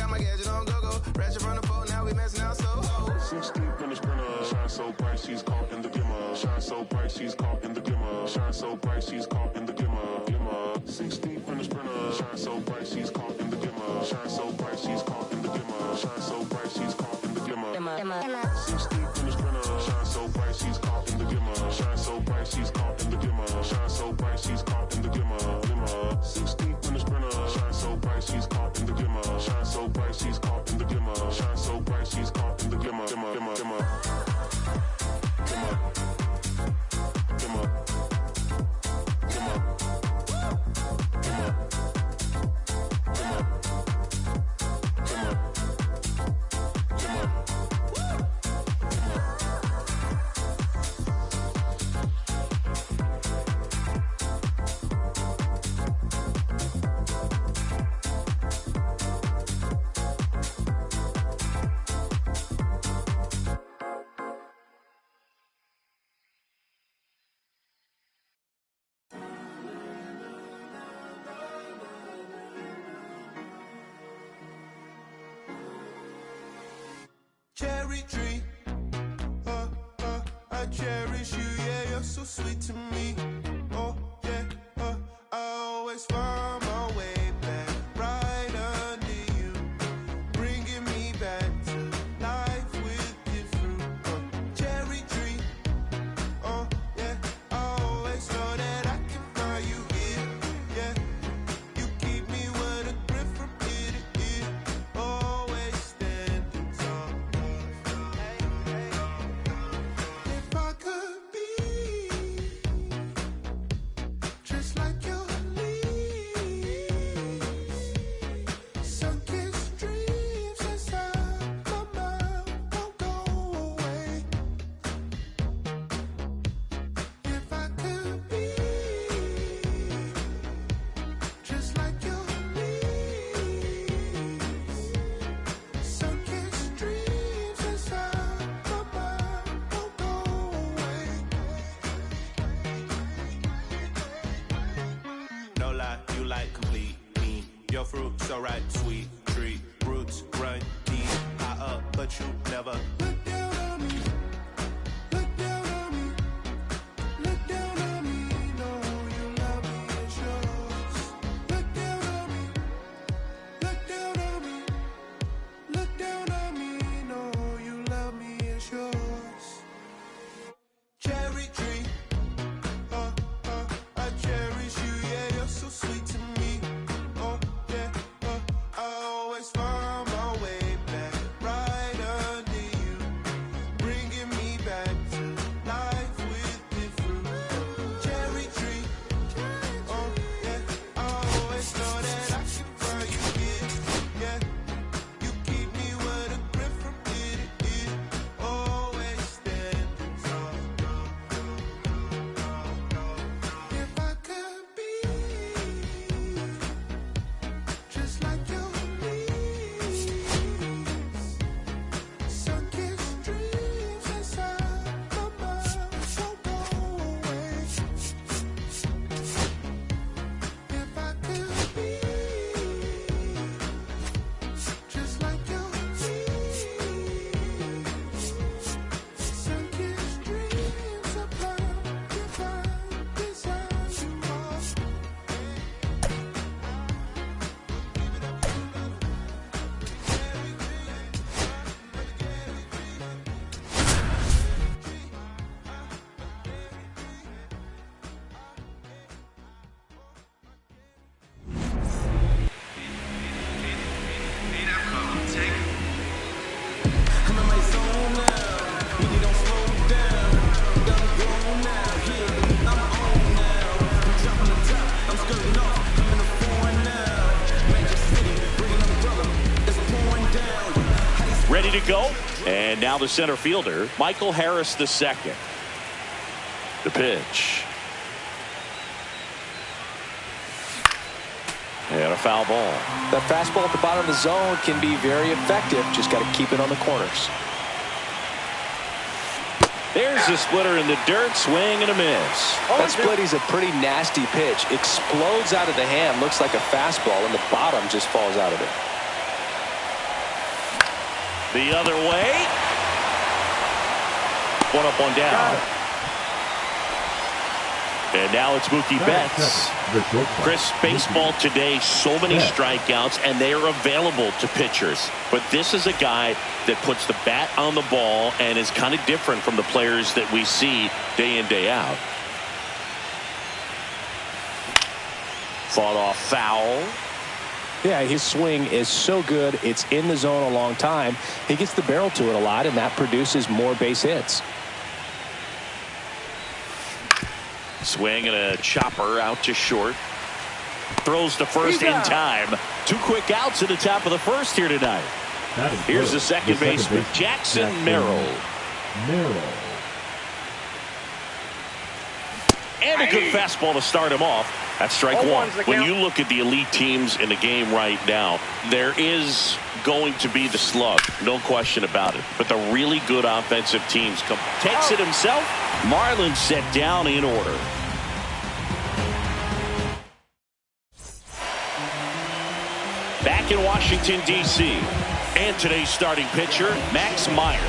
got my gadget on go-go. Ratchet from the phone, now we messing out so. 6 deep in the sprinter. Shine so bright, she's caught in the glimmer. Shine so bright, she's caught in the glimmer. Shine so bright, she's caught in the glimmer. Glimmer. 6 deep in the sprinter. Shine so bright, she's caught in the glimmer. Shine so bright, she's caught in the glimmer. Shine so bright, she's caught in the glimmer. 6 deep in the sprinter. Shine so bright, she's caught in the glimmer. Shine so bright, she's caught in the glimmer. Shine so bright, she's caught in the glimmer. Glimmer. 6 deep in the sprinter. Shine so bright, she's caught in the glimmer. Shine so bright, she's caught in the glimmer. Shine so bright, she's caught in the glimmer. Glimmer. Glimmer. Glimmer. Cherry tree, I cherish you, yeah, you're so sweet to me. Oh, yeah, I always find my way back right under you, bringing me back to life with your fruit. Cherry tree, oh, yeah, I always know that I can find you here, yeah. You keep me with a grip from ear to ear, always standing tall. If I could be just like your leaves, sun-kissed dreams inside my mind won't go away. If I could be just like your leaves, sun-kissed dreams inside my mind won't go away. No lie, you like complete me. Your fruit so right, sweet tree. Roots run deep, high up, but you never. Look down on me, look down on me, look down on me. No, you love me, it's yours. Look down on me, look down on me, look down on me. No, you love me, it's yours. Cherry tree, I cherish you, yeah, you're so sweet to me. Oh, yeah, I always find my way back right under you, bringing me back to life with the fruit. Cherry tree, oh, yeah, I always know that I can find you here, yeah. You keep me with a grip from ear to ear, always standing tall. If I could be just like your leaves, sun-kissed dreams inside my mind won't go away. If I could be just like your leaves, sun-kissed dreams upon divine desire you are. I'm in my zone now. Really don't slow down. I'm grown now. Yeah, I'm on now. I'm dropping the top. I'm skirting off. I'm in the foreign now. Magic City, bringing umbrella. It's pouring down. Ready to go. And now the center fielder, Michael Harris II. The pitch. And a foul ball. That fastball at the bottom of the zone can be very effective. Just got to keep it on the corners. There's the splitter in the dirt. Swing and a miss. That split is a pretty nasty pitch. Explodes out of the hand. Looks like a fastball, and the bottom just falls out of it. The other way. One up, one down. And now it's Mookie Betts. Chris, baseball today, so many strikeouts, and they are available to pitchers. But this is a guy that puts the bat on the ball and is kind of different from the players that we see day in, day out. Fought off foul. Yeah, his swing is so good. It's in the zone a long time. He gets the barrel to it a lot, and that produces more base hits. Swing and a chopper out to short. Throws to first in time. 2 quick outs at the top of the first here tonight. Here's the second baseman, Jackson Merrill. And a good fastball to start him off. That's strike one. When you look at the elite teams in the game right now, there is going to be the slug, no question about it. But the really good offensive teams come. Takes it himself. Marlins set down in order. Back in Washington, D.C. And today's starting pitcher, Max Meyer.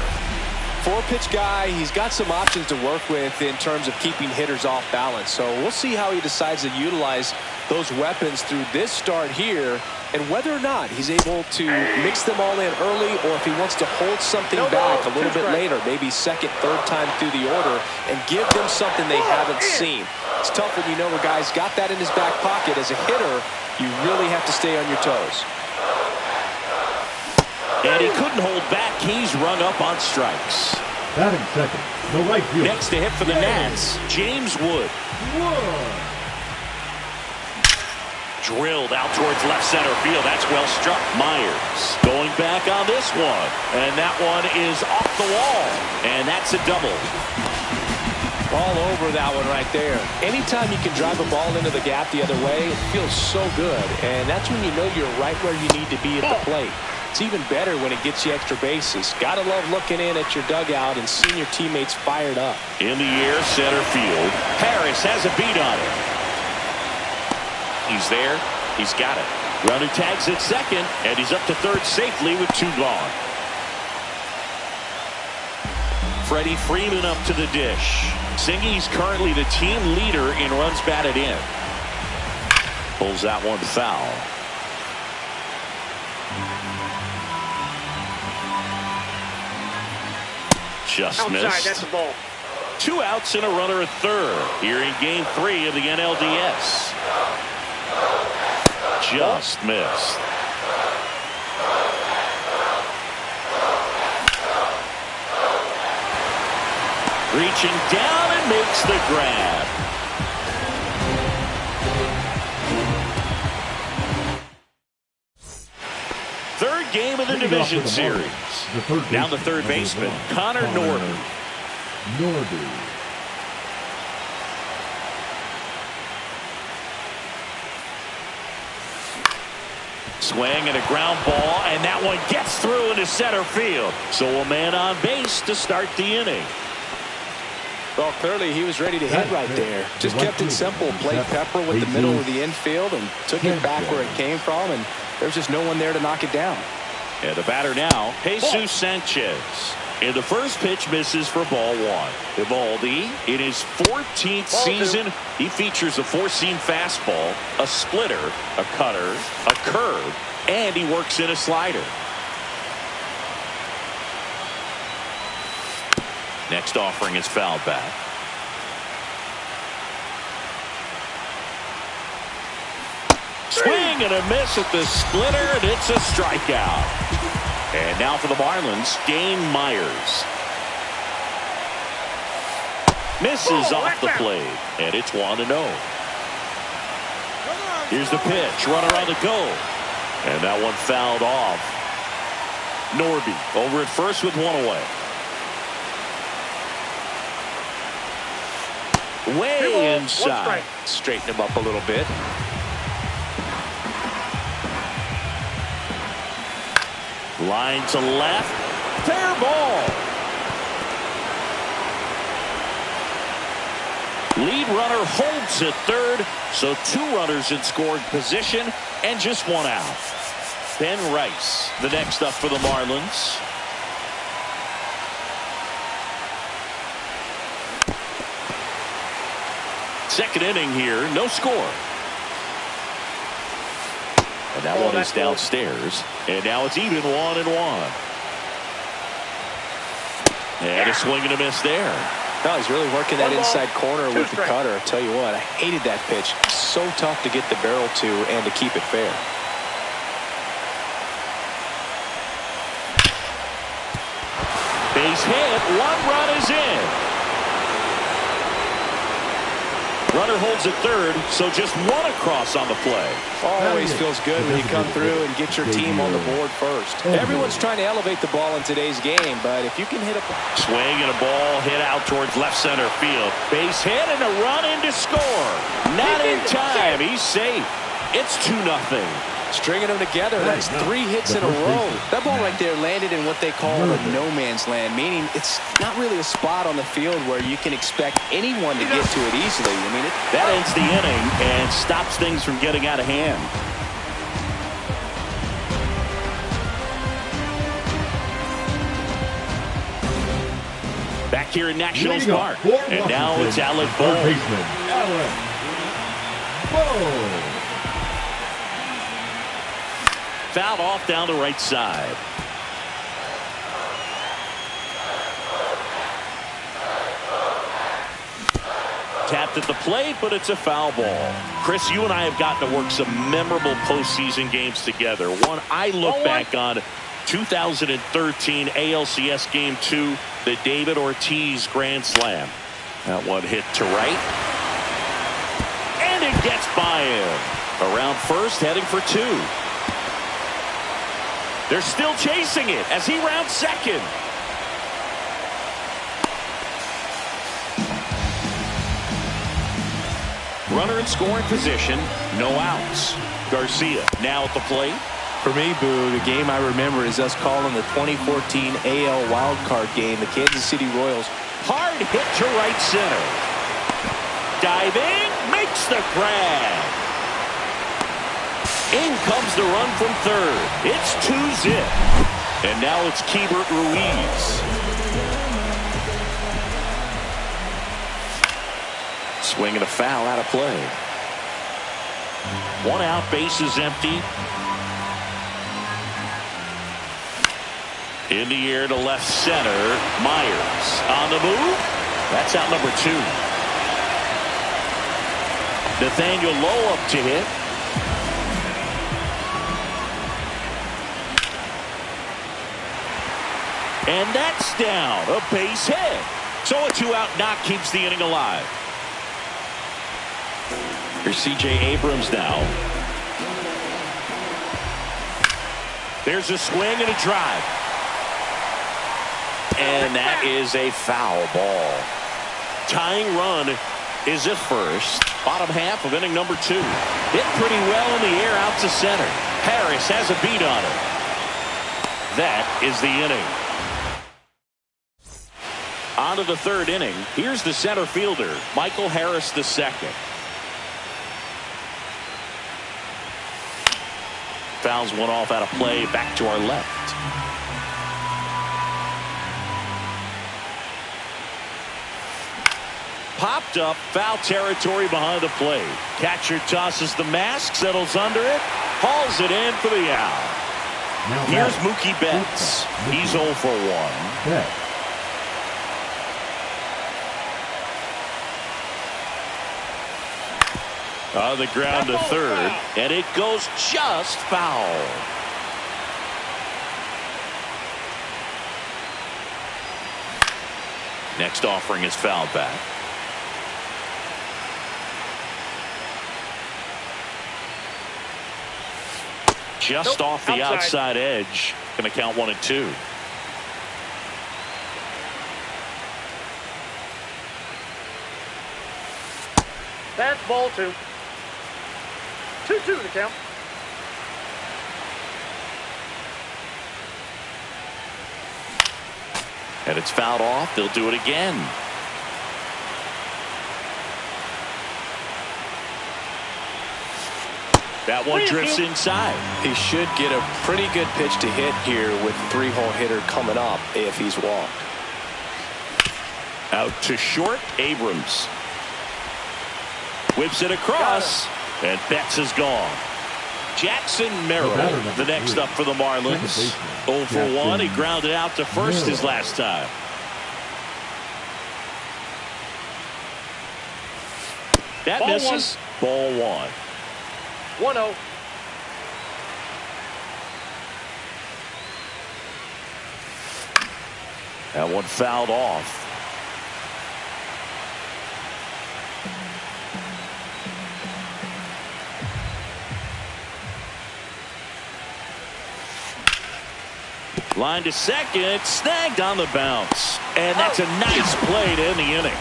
4-pitch guy, he's got some options to work with in terms of keeping hitters off balance. So we'll see how he decides to utilize those weapons through this start here, and whether or not he's able to mix them all in early, or if he wants to hold something back a little bit later, maybe second, third time through the order, and give them something they haven't seen. It's tough when you know a guy's got that in his back pocket. As a hitter, you really have to stay on your toes. And he couldn't hold back. He's rung up on strikes. Batting second, the right field. Next to hit for the Nats, James Wood. Drilled out towards left center field. That's well struck. Myers going back on this one. And that one is off the wall. And that's a double. All over that one right there. Anytime you can drive a ball into the gap the other way, it feels so good. And that's when you know you're right where you need to be at the plate. It's even better when it gets you extra bases. Gotta love looking in at your dugout and seeing your teammates fired up. In the air, center field. Harris has a beat on it. He's there. He's got it. Runner tags at second, and he's up to third safely with 2 gone. Freddie Freeman up to the dish. Singy's currently the team leader in runs batted in. Pulls that one foul. Just missed. Outside, that's a ball. 2 outs and a runner at third here in game 3 of the NLDS. Just missed. Reaching down and makes the grab. Third game of the division series. Now the third baseman, Connor Norby. Swing and a ground ball, and that one gets through into center field. So a man on base to start the inning. Well, clearly he was ready to hit right there. Just kept it simple. Played pepper with the middle of the infield and took it back where it came from, and there's just no one there to knock it down. And the batter now, Jesus Sanchez. And the first pitch misses for ball 1. Evaldi, in his 14th season, he features a 4-seam fastball, a splitter, a cutter, a curve, and he works in a slider. Next offering is fouled back. Swing and a miss at the splitter, and it's a strikeout. And now for the Marlins, Dane Myers. Misses off the plate, and it's 1-0. Here's the pitch, runner on the go. And that one fouled off. Norby over at first with 1 away. Way inside. Straighten him up a little bit. Line to left. Fair ball. Lead runner holds at third. So 2 runners in scoring position and just 1 out. Ben Rice, the next up for the Marlins. second inning here, no score. And that one is downstairs. And now it's even 1-1. And a swing and a miss there. No, he's really working that inside corner with the cutter. I tell you what, I hated that pitch. So tough to get the barrel to and to keep it fair. Base hit. 1 run is in. Runner holds at third, so just 1 across on the play. Always feels good when you come through and get your team on the board first. Everyone's trying to elevate the ball in today's game, but if you can hit a swing and a ball hit out towards left center field. Base hit and a run in to score. Not in time. He's safe. It's 2-0. Stringing them together. That's 3 hits in a row. That ball right there landed in what they call a no man's land, meaning it's not really a spot on the field where you can expect anyone to get to it easily. I mean, that ends the inning and stops things from getting out of hand. Back here in Nationals Park, and now it's Alec Bohm. Fouled off down the right side. Tapped at the plate, but it's a foul ball. Chris, you and I have gotten to work some memorable postseason games together. One I look back on, 2013 ALCS Game 2, the David Ortiz Grand Slam. That one hit to right. And it gets by him. Around first, heading for 2. They're still chasing it as he rounds second. Runner in scoring position, no outs. Garcia now at the plate. For me, Boo, the game I remember is us calling the 2014 AL wildcard game, the Kansas City Royals. Hard hit to right center. Diving, makes the grab. In comes the run from third. It's 2-zip. And now it's Keibert Ruiz. Swing and a foul out of play. 1 out, base is empty. In the air to left center. Myers on the move. That's out number 2. Nathaniel Lowe up to hit. And that's down. A base hit. So a 2-out knock keeps the inning alive. Here's C.J. Abrams now. There's a swing and a drive. And that is a foul ball. Tying run is at first. Bottom half of inning number 2. Hit pretty well in the air out to center. Harris has a beat on it. That is the inning. On to the third inning. Here's the center fielder, Michael Harris II. Fouls one off out of play, back to our left. Popped up, foul territory behind the plate. Catcher tosses the mask, settles under it, hauls it in for the out. Here's Mookie Betts. He's 0 for 1. On the ground to third, and it goes just foul. Next offering is fouled back. Just off the outside edge. Going to count 1 and 2. That's ball 2. 2-2 the count. And it's fouled off. They'll do it again. That one drifts inside. He should get a pretty good pitch to hit here with 3-hole hitter coming up if he's walked. Out to short, Abrams. Whips it across, and Betts is gone. Jackson Merrill, the next up for the Marlins. 0 for 1. He grounded out to first his last time. That misses. Ball 1. 1-0. That one fouled off. Line to second, snagged on the bounce. And that's a nice play to end the inning.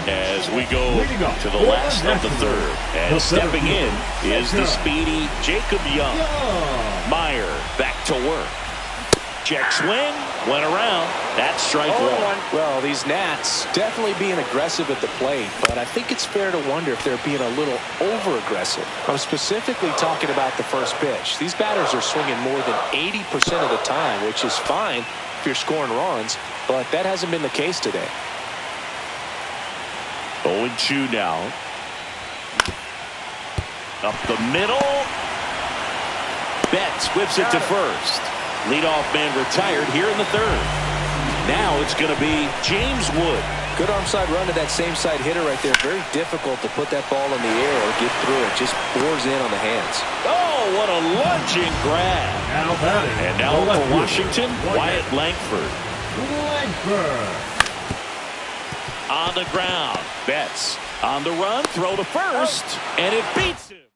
As we go to the last of the third. And stepping in is the speedy Jacob Young. Meyer back to work. Check swing, went around. That's strike 1. Well, these Nats definitely being aggressive at the plate, but I think it's fair to wonder if they're being a little over-aggressive. I'm specifically talking about the first pitch. These batters are swinging more than 80% of the time, which is fine if you're scoring runs, but that hasn't been the case today. 0-2 now. Up the middle. Betts whips it to first. Leadoff man retired here in the third. Now it's going to be James Wood. Good arm side run to that same side hitter right there. Very difficult to put that ball in the air or get through it. Just bores in on the hands. Oh, what a lunging grab. Now batting. And now for Washington, Wyatt Langford. On the ground. Betts on the run. Throw to first. And it beats him.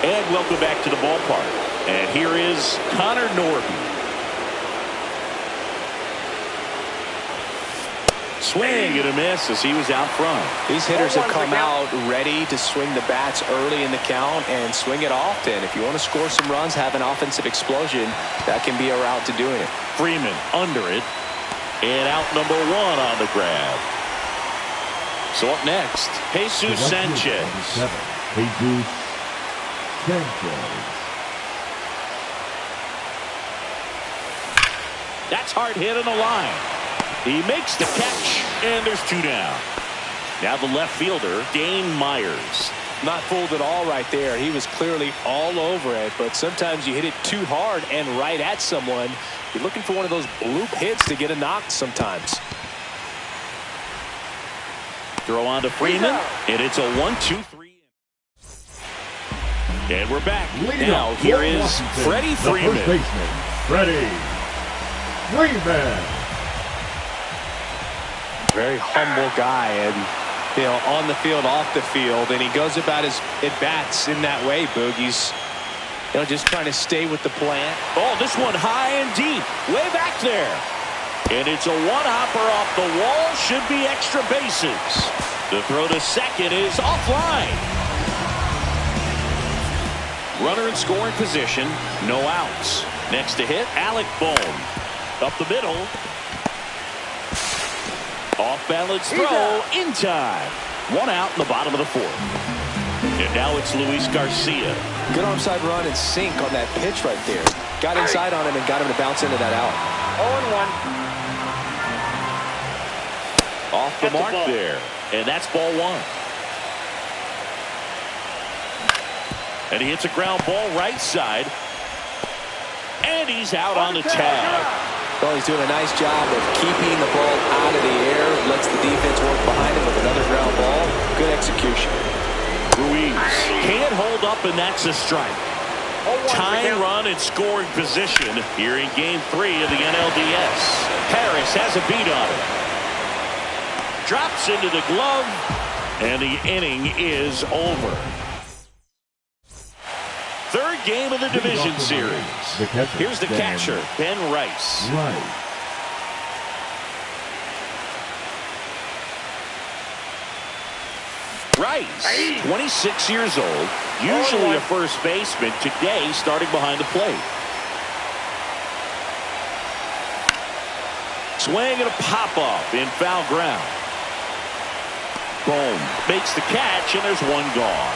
And welcome back to the ballpark. And here is Connor Norton. Swing and a miss as he was out front. These hitters have come out ready to swing the bats early in the count and swing it often. If you want to score some runs, have an offensive explosion, that can be a route to doing it. Freeman under it. And out number 1 on the grab. So up next, Jesus Sanchez. Jesus Sanchez. That's hard hit on the line. He makes the catch, and there's 2 down. Now the left fielder, Dane Myers. Not fooled at all right there. He was clearly all over it, but sometimes you hit it too hard and right at someone. You're looking for one of those bloop hits to get a knock sometimes. Throw on to Freeman, and it's a 1-2-3. And we're back. Now here is Freddie Freeman. The first baseman, Freddie Freeman. Very humble guy, and on the field, off the field, and he goes about his at-bats in that way, Boogie's. Just trying to stay with the plan. Oh, this one high and deep, way back there. And it's a one-hopper off the wall, should be extra bases. The throw to second is offline. Runner in scoring position, no outs. Next to hit, Alec Bohm. Up the middle. Off-balance throw in time. 1 out in the bottom of the 4th. And now it's Luis Garcia. Good onside run and sink on that pitch right there. Got inside on him and got him to bounce into that out. 0-1. Off the mark there. And that's ball 1. And he hits a ground ball right side. And he's out on the tag. Well, he's doing a nice job of keeping the ball out of the air. Lets the defense work behind him with another ground ball. Good execution. Ruiz can't hold up, and that's a strike. Tying run and scoring position here in Game 3 of the NLDS. Harris has a beat on it. Drops into the glove, and the inning is over. 3rd game of the division series. Here's the catcher, Ben Rice. Rice, 26 years old, usually a first baseman, today starting behind the plate. Swing and a pop-up in foul ground. Bohm makes the catch, and there's 1 gone.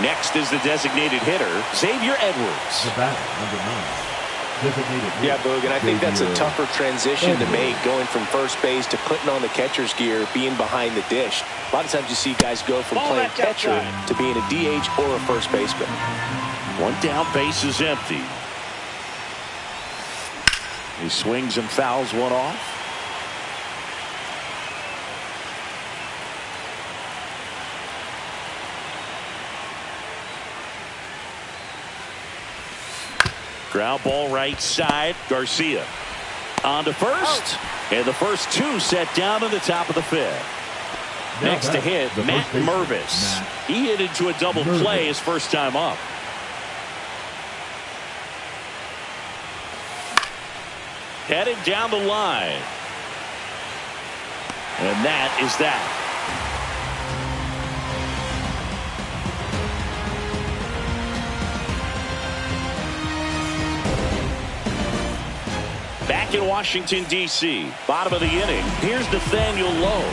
Next is the designated hitter, Xavier Edwards. The batter, number 9, designated. Yeah, Boog, and I think that's a tougher transition to make, going from first base to putting on the catcher's gear, being behind the dish. A lot of times you see guys go from playing catcher to being a DH or a first baseman. One down, base is empty. He swings and fouls one off. Ground ball right side. Garcia on to first. And the first two set down to the top of the fifth. Next to hit, Matt Mervis. He hit into a double play his first time up. Headed down the line. And that is that. Back in Washington, D.C. Bottom of the inning. Here's Nathaniel Lowe.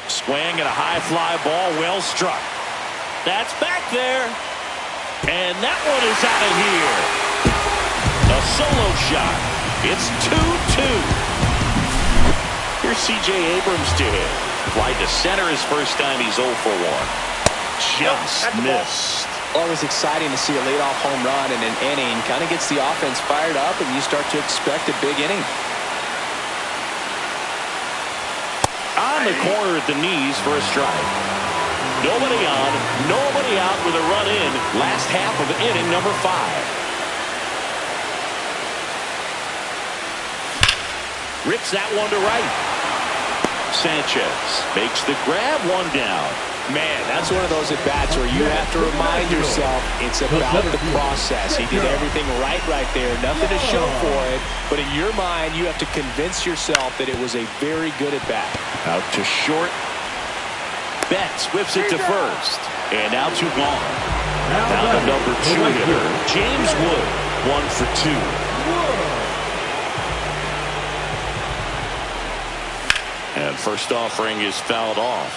Swing and a high fly ball, well struck. That's back there. And that one is out of here. A solo shot. It's 2-2. Here's C.J. Abrams to hit. Fly to center his first time. He's 0 for 1. Just missed. Always exciting to see a leadoff home run in an inning. Kind of gets the offense fired up, and you start to expect a big inning. On the corner at the knees for a strike. Nobody on, nobody out with a run in. Last half of inning number 5. Rips that one to right. Sanchez makes the grab, one down. Man, that's one of those at-bats where you have to remind yourself it's about the process. He did everything right there. Nothing to show for it. But in your mind, you have to convince yourself that it was a very good at-bat. Out to short. Betts whips it to first. And now 2 gone. Now the number 2 hitter, James Wood, 1 for 2. And first offering is fouled off.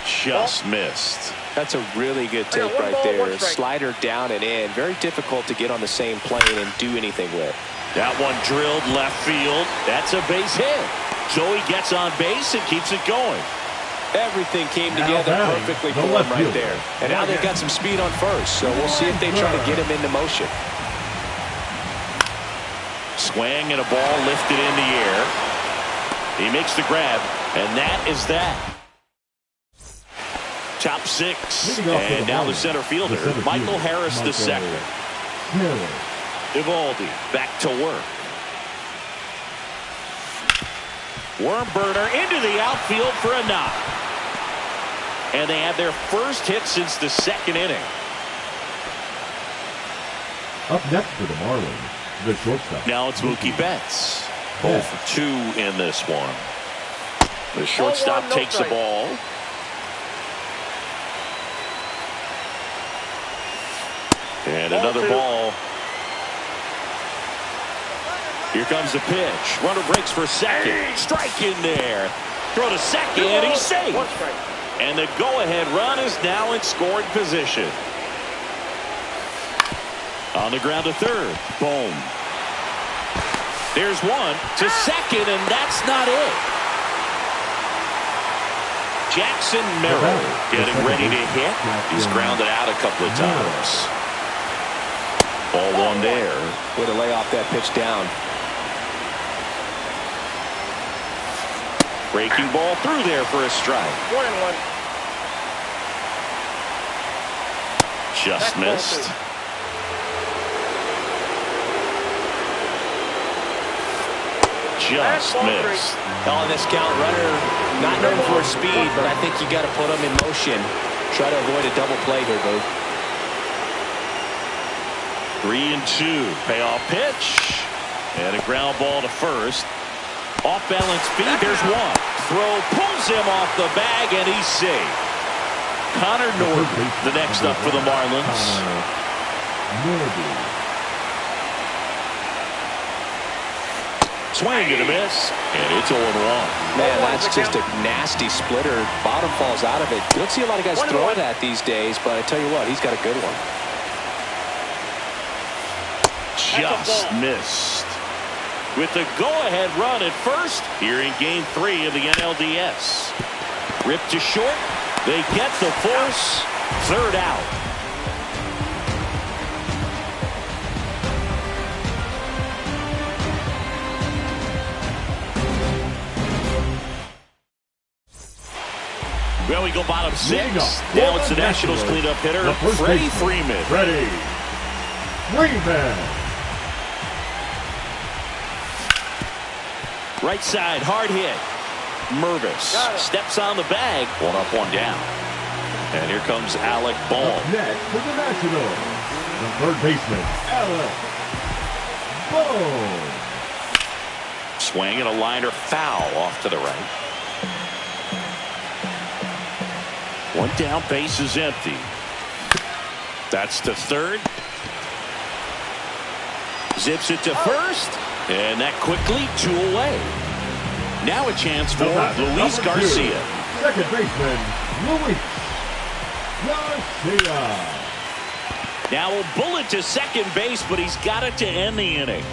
Just missed. That's a really good take right there. Slider down and in. Very difficult to get on the same plane and do anything with. That one drilled left field. That's a base hit. Joey gets on base and keeps it going. Everything came together perfectly for him right there. And now they've got some speed on first, so we'll see if they try to get him into motion. Swing and a ball lifted in the air. He makes the grab, and that is that. Top 6. And now the center fielder, Michael Harris II. Evaldi back to work. Worm burner into the outfield for a knock. And they have their first hit since the 2nd inning. Up next for the Marlins, the shortstop. Now it's Mookie Betts. 0 for 2 in this one. The shortstop takes the ball. And another ball. Here comes the pitch. Runner breaks for second. Strike in there. Throw to second, and he's safe. And the go-ahead run is now in scoring position. On the ground to third. Boom. There's one to second, and that's not it. Jackson Merrill getting ready to hit. He's grounded out a couple of times. Ball one there. Way to lay off that pitch down. Breaking ball through there for a strike. 1-1. Just missed. Just missed. On this count, runner not known for his speed, but I think you got to put him in motion. Try to avoid a double play here, Boo. 3-2. Payoff pitch. And a ground ball to first. Off balance feed. There's one. Throw pulls him off the bag, and he's safe. Connor Norby, the next up for the Marlins. Swing and a miss, and it's 0-1. Man, that's just a nasty splitter. Bottom falls out of it. You don't see a lot of guys throwing that these days, but I tell you what, he's got a good one. Just missed. With the go-ahead run at first here in Game 3 of the NLDS. Ripped to short. They get the force. Third out. Well, we go bottom 6. Now it's the Nationals cleanup hitter, Freddie Freeman. Freddie Freeman. Right side, hard hit. Mervis steps on the bag. 1 up, 1 down. And here comes Alec Bohm. Up next for the Nationals, the third baseman, Alec Bohm. Swing and a liner foul off to the right. 1 down, base is empty. That's to third. Zips it to first. And that quickly 2 away. Now a chance for Luis Garcia. Second baseman, Luis Garcia. Now a bullet to second base, but he's got it to end the inning.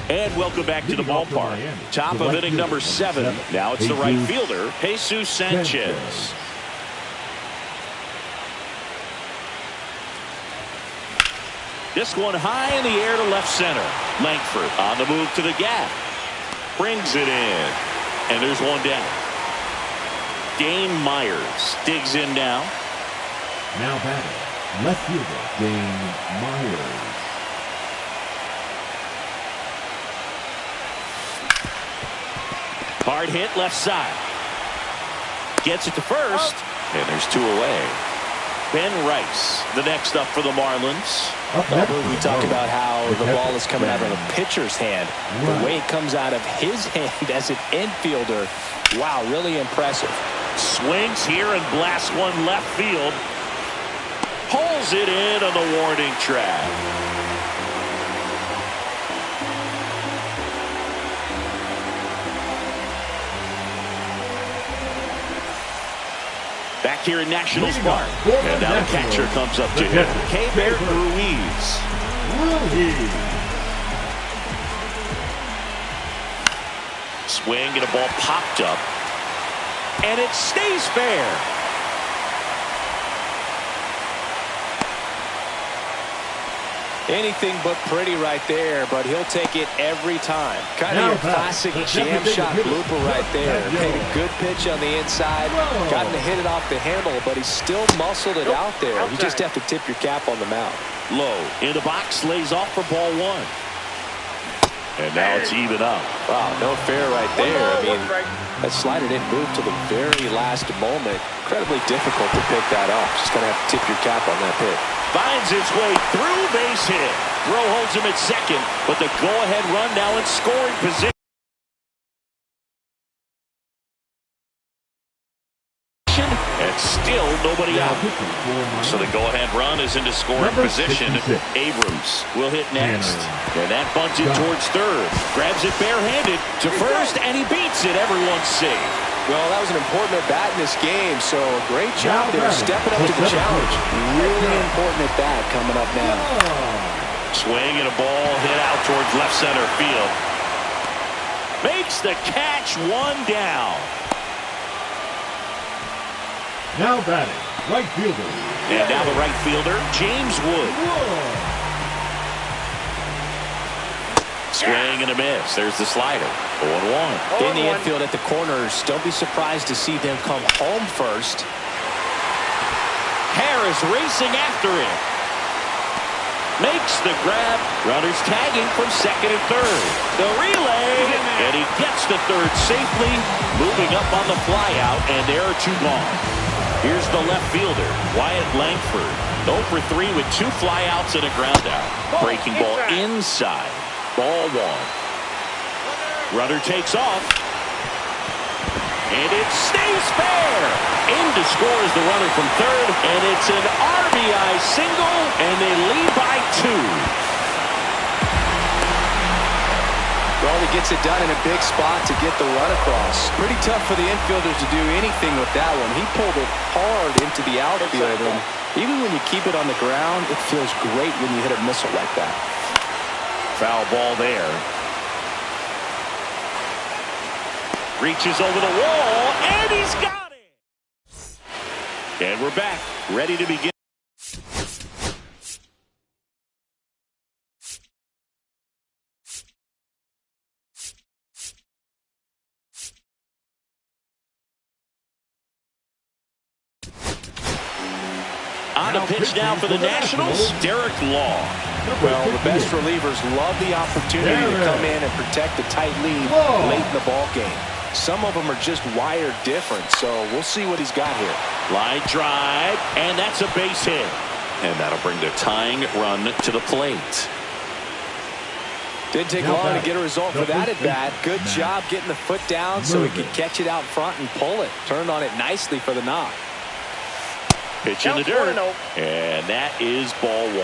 And welcome back to the ballpark. Top of inning number 7. Now it's the right fielder, Jesus Sanchez. This one high in the air to left center. Langford on the move to the gap. Brings it in. And there's 1 down. Dane Myers digs in now. Now batting, left fielder, Dane Myers. Hard hit left side. Gets it to first. And there's 2 away. Ben Rice, the next up for the Marlins. We talk about how the ball is coming out of a pitcher's hand. The way it comes out of his hand as an infielder, wow, really impressive. Swings here and blasts one left field. Pulls it in on the warning track. Back here in Nationals Park. And now the catcher comes up to him. Keibert Ruiz. Swing and a ball popped up. And it stays fair. Anything but pretty right there, but he'll take it every time. Kind of your classic jam shot blooper right there. Made a good pitch on the inside. Gotten to hit it off the handle, but he still muscled it out there. You just have to tip your cap on the mound. Low in the box, lays off for ball 1. And now it's even up. Wow, no fair right there. I mean, that slider didn't move till the very last moment. Incredibly difficult to pick that up. Just going to have to tip your cap on that pitch. Finds its way through, base hit. Throw holds him at second, but the go-ahead run now in scoring position. And still nobody out. So the go-ahead run is into scoring position. Abrams will hit next. And that bunted towards third. Grabs it barehanded to first, and he beats it. Everyone's safe. Well, that was an important at-bat in this game, so great job there, stepping up to the challenge. Really important at-bat coming up now. Swing and a ball hit out towards left center field. Makes the catch, 1 down. Now batting, right fielder. And now the right fielder, James Wood. Swing and a miss. There's the slider. 0-1. In the infield at the corners, don't be surprised to see them come home first. Harris racing after it. Makes the grab. Runners tagging from second and third. The relay. And he gets to third safely. Moving up on the flyout. And there are 2 gone. Here's the left fielder, Wyatt Langford. 0 for 3 with 2 flyouts and a ground out. Breaking ball inside. Ball 1. Runner takes off. and it stays fair. In to score is the runner from third, and it's an RBI single, and they lead by 2. Well, he gets it done in a big spot to get the run across. Pretty tough for the infielders to do anything with that one. He pulled it hard into the outfield, and even when you keep it on the ground, it feels great when you hit a missile like that. Foul ball there. Reaches over the wall, and he's got it! And we're back, ready to begin. On the pitch now for the Nationals, Derek Law. Well, the best relievers love the opportunity to come in and protect a tight lead late in the ball game. Some of them are just wired different, so we'll see what he's got here. Line drive, and that's a base hit. And that'll bring the tying run to the plate. Didn't take long to get a result for that at bat. Good job getting the foot down so he could catch it out front and pull it. Turned on it nicely for the knock. Pitch in the dirt, and that is ball 1.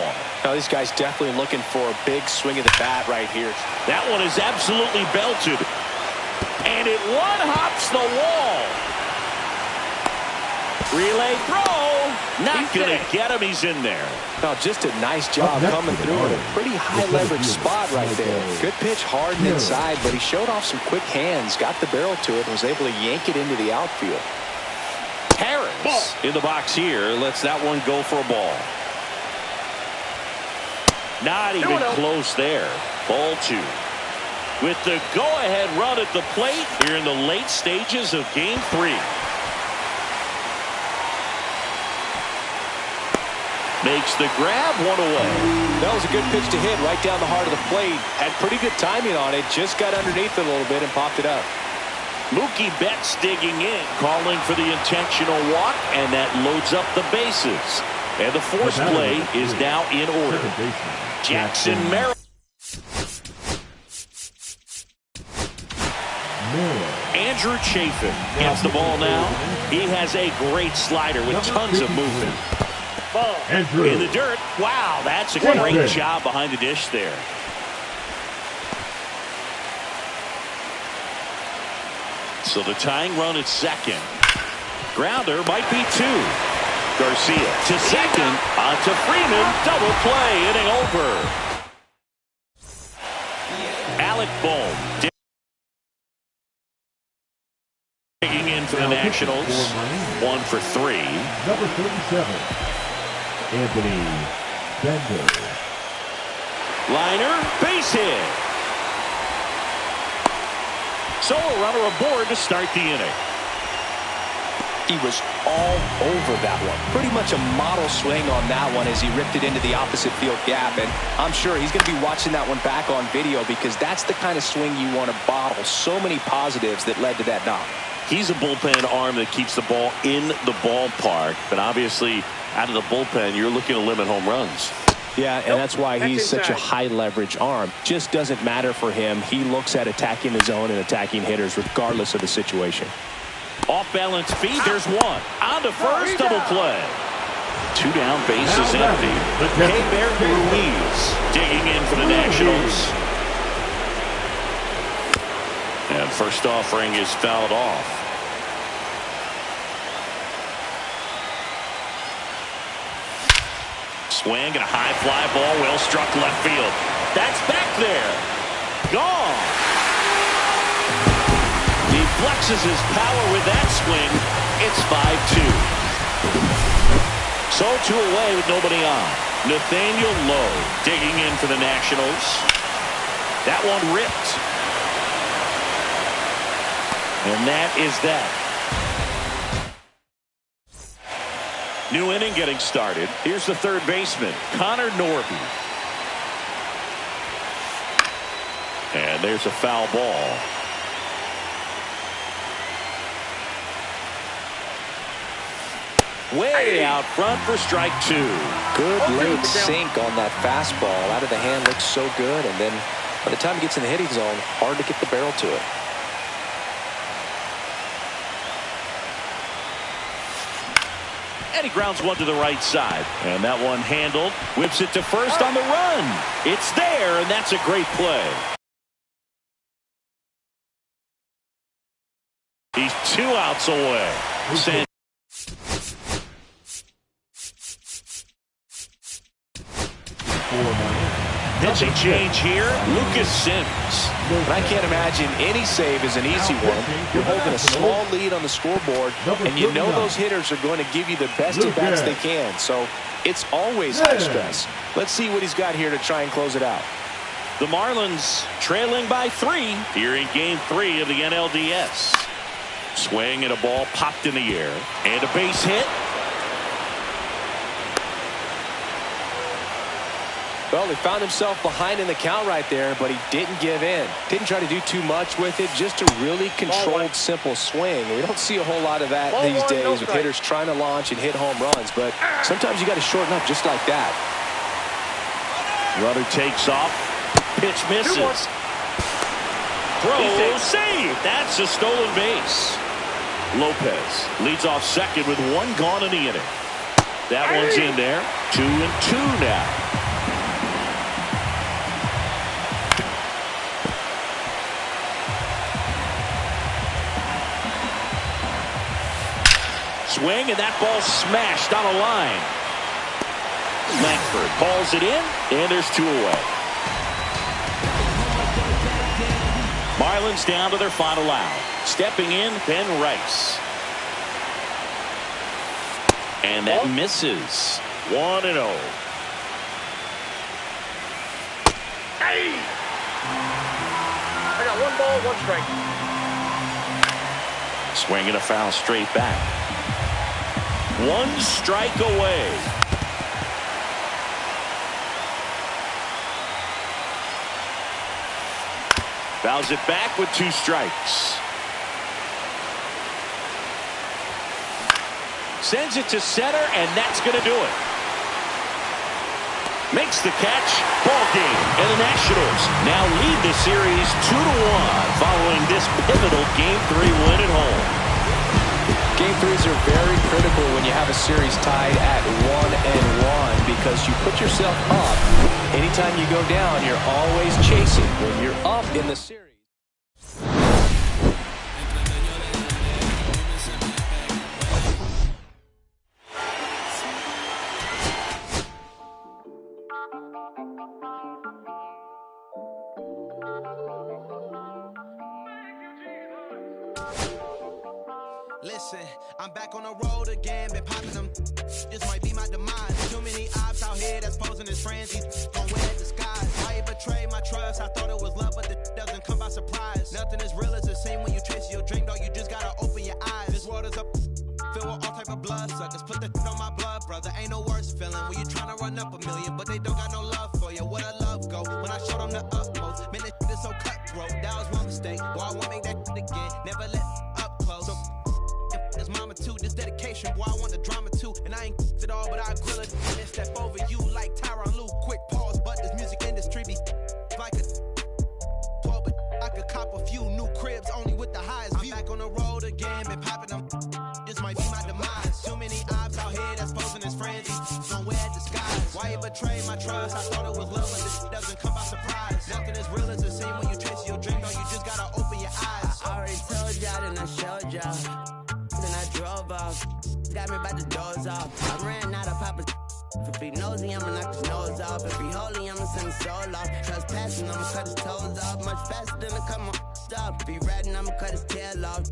Now, this guy's definitely looking for a big swing of the bat right here. That one is absolutely belted, and it one-hops the wall. Relay throw, not going to get him. He's in there. Now, just a nice job coming through in a pretty high-leverage spot right there. Good pitch, hard and inside, but he showed off some quick hands, got the barrel to it, and was able to yank it into the outfield. Harris in the box here lets that one go for a ball. Not even close there. Ball 2. With the go-ahead run at the plate here in the late stages of Game 3. Makes the grab, 1 away. That was a good pitch to hit right down the heart of the plate. Had pretty good timing on it. Just got underneath it a little bit and popped it up. Mookie Betts digging in, calling for the intentional walk, and that loads up the bases. And the force play is now in order. Jackson Merrill. Andrew Chafin gets the ball now. He has a great slider with tons of movement. In the dirt. Wow, that's a great job behind the dish there. So the tying run at second. Grounder might be 2. Garcia to second. On to Freeman. Double play. Inning over. Alec Bohm digging in for the Nationals. 1 for 3. Number 37, Anthony Bender. Liner, base hit. So a runner aboard to start the inning. He was all over that one. Pretty much a model swing on that one as he ripped it into the opposite field gap. And I'm sure he's going to be watching that one back on video because that's the kind of swing you want to bottle. So many positives that led to that knock. He's a bullpen arm that keeps the ball in the ballpark. But obviously, out of the bullpen, you're looking to limit home runs. Yeah, and that's why he's such a high leverage arm. Just doesn't matter for him. He looks at attacking the zone and attacking hitters regardless of the situation. Off balance feed, there's one. On to first, double play. 2 down, bases empty. Jay31rodriguez digging in for the Nationals. And first offering is fouled off. Swing and a high fly ball, well struck left field. That's back there. Gone. He flexes his power with that swing. It's 5-2. So 2 away with nobody on. Nathaniel Lowe digging in for the Nationals. That one ripped. And that is that. New inning getting started. Here's the third baseman, Connor Norby. And there's a foul ball. Way out front for strike 2. Good late sink on that fastball. Out of the hand looks so good. And then by the time he gets in the hitting zone, hard to get the barrel to it. And he grounds one to the right side. And that one handled. Whips it to first on the run. It's there, and that's a great play. He's 2 outs away. Pitching change here, Lucas Sims. And I can't imagine any save is an easy one. You're holding a small lead on the scoreboard, and you know those hitters are going to give you the best at-bats they can. So it's always high stress. Let's see what he's got here to try and close it out. The Marlins trailing by 3 here in Game 3 of the NLDS. Swing and a ball popped in the air. And a base hit. Well, he found himself behind in the count right there, but he didn't give in. Didn't try to do too much with it. Just a really controlled, simple swing. We don't see a whole lot of that these days with hitters trying to launch and hit home runs, but sometimes you got to shorten up just like that. Runner takes off. Pitch misses. Throw, save. That's a stolen base. Lopez leads off second with 1 gone in the inning. That one's in there. 2-2 now. Swing, and that ball smashed on a line. Langford balls it in, and there's 2 away. Marlins down to their final out. Stepping in, Ben Rice. And that misses. 1-0. Hey! I got 1 ball, 1 strike. Swing and a foul straight back. 1 strike away. Fouls it back with 2 strikes. Sends it to center, and that's going to do it. Makes the catch. Ball game. And the Nationals now lead the series 2-1 following this pivotal Game 3 win at home. Game 3s are very critical when you have a series tied at 1-1 because you put yourself up. Anytime you go down, you're always chasing. When you're up in the series. Listen, I'm back on the road again, been popping them. This might be my demise. Too many ops out here that's posing as friends. These gon' wear disguise. Why you betray my trust? I thought it was love, but it doesn't come by surprise. Nothing as real as the same when you chase your dream, dog. You just gotta open your eyes. This world is up, filled with all type of blood suckers. Put the on my blood, brother. Ain't no worse feeling when you tryna run up a million, but they don't got no love for you. Where the love go? When I showed them the utmost, man, this is so cutthroat. That was one mistake. Boy, I won't make that again. Never let up close. So his mama too, this dedication, boy, I want the drama too. And I ain't it all, but I grill it and step over you like Tyronn Lue. Quick pause, but this music industry be like a 12, but I could cop a few new cribs only with the highest view. I'm back on the road again, been popping them. This might be my demise. Too many ops out here that's posing as friends. Don't wear disguise. Why you betray my trust? I thought it was love, but this doesn't come by surprise. Nothing as real as the same when you chase your dream. No, you just gotta open your eyes. I already told y'all, then I showed y'all. Then I drove off, got me by the doors off. I ran out of Papa. If he nosy, I'ma knock his nose off. If he holy, I'ma send his soul off. Trespassing, I'ma cut his toes off. Much faster than a come on stop. If he ratting, I'ma cut his tail off.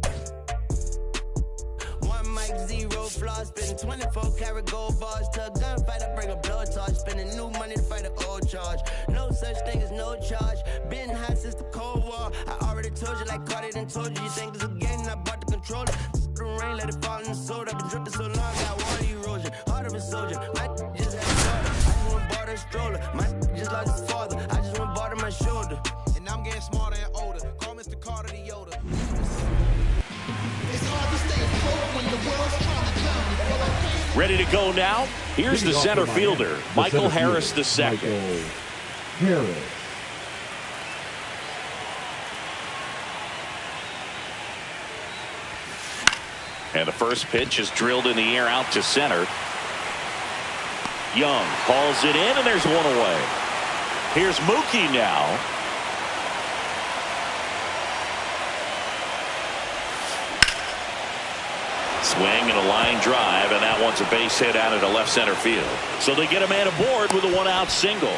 1 mic, 0 flaws. Spending 24 karat gold bars to a gunfight. I bring a blowtorch. Spending new money to fight an old charge. No such thing as no charge. Been hot since the Cold War. I already told you, like Cardi done told you. You think it's a game? I bought the controller. The rain, let it fall in the soda. Been dripping so long, got water erosion. Heart of a soldier. My just had a daughter. I just went bought a stroller. My just lost his father. I just went bought on my shoulder. And I'm getting smarter and older. Call Mr. Carter the Yoda. It's hard to stay afloat when the world's trying to drown you. Ready to go now? Here's the center fielder, Michael Harris II. Harris. And And the first pitch is drilled in the air out to center. Young hauls it in, and there's one away. Here's Mookie now. Swing and a line drive, and that one's a base hit out into left center field. So they get a man aboard with a one-out single.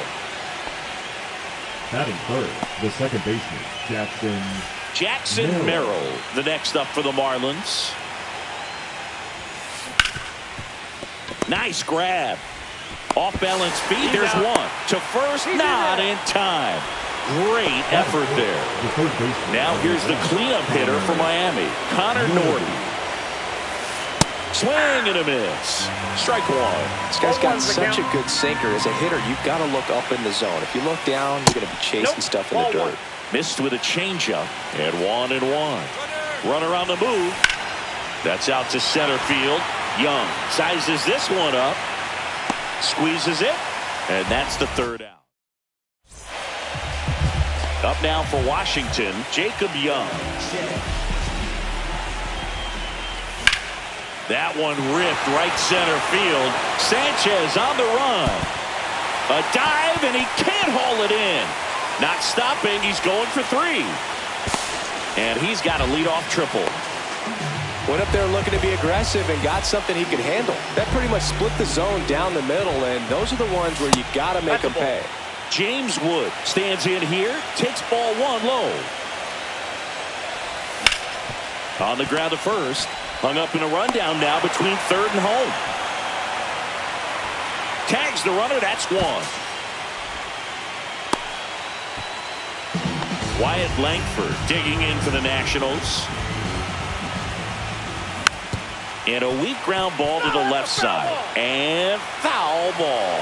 Batting third, the second baseman, Jackson Merrill, the next up for the Marlins. Nice grab. Off-balance feed. There's one. To first, not in time. Great effort there. Now here's the cleanup hitter for Miami, Connor Norton. Swing and a miss. Strike one. This guy's got such a good sinker. As a hitter, you've got to look up in the zone. If you look down, you're going to be chasing stuff in the dirt. Missed with a changeup. And 1-1. Runner on the move. That's out to center field. Young sizes this one up. Squeezes it. And that's the third out. Up now for Washington, Jacob Young. That one ripped right center field. Sanchez on the run. A dive, and he can't haul it in. Not stopping. He's going for three. And he's got a leadoff triple. Went up there looking to be aggressive and got something he could handle. That pretty much split the zone down the middle, and those are the ones where you got to make them pay. James Wood stands in here, takes ball one low. On the ground to first. Hung up in a rundown now between third and home. Tags the runner. That's one. Wyatt Langford digging in for the Nationals. And a weak ground ball to the left side. And foul ball.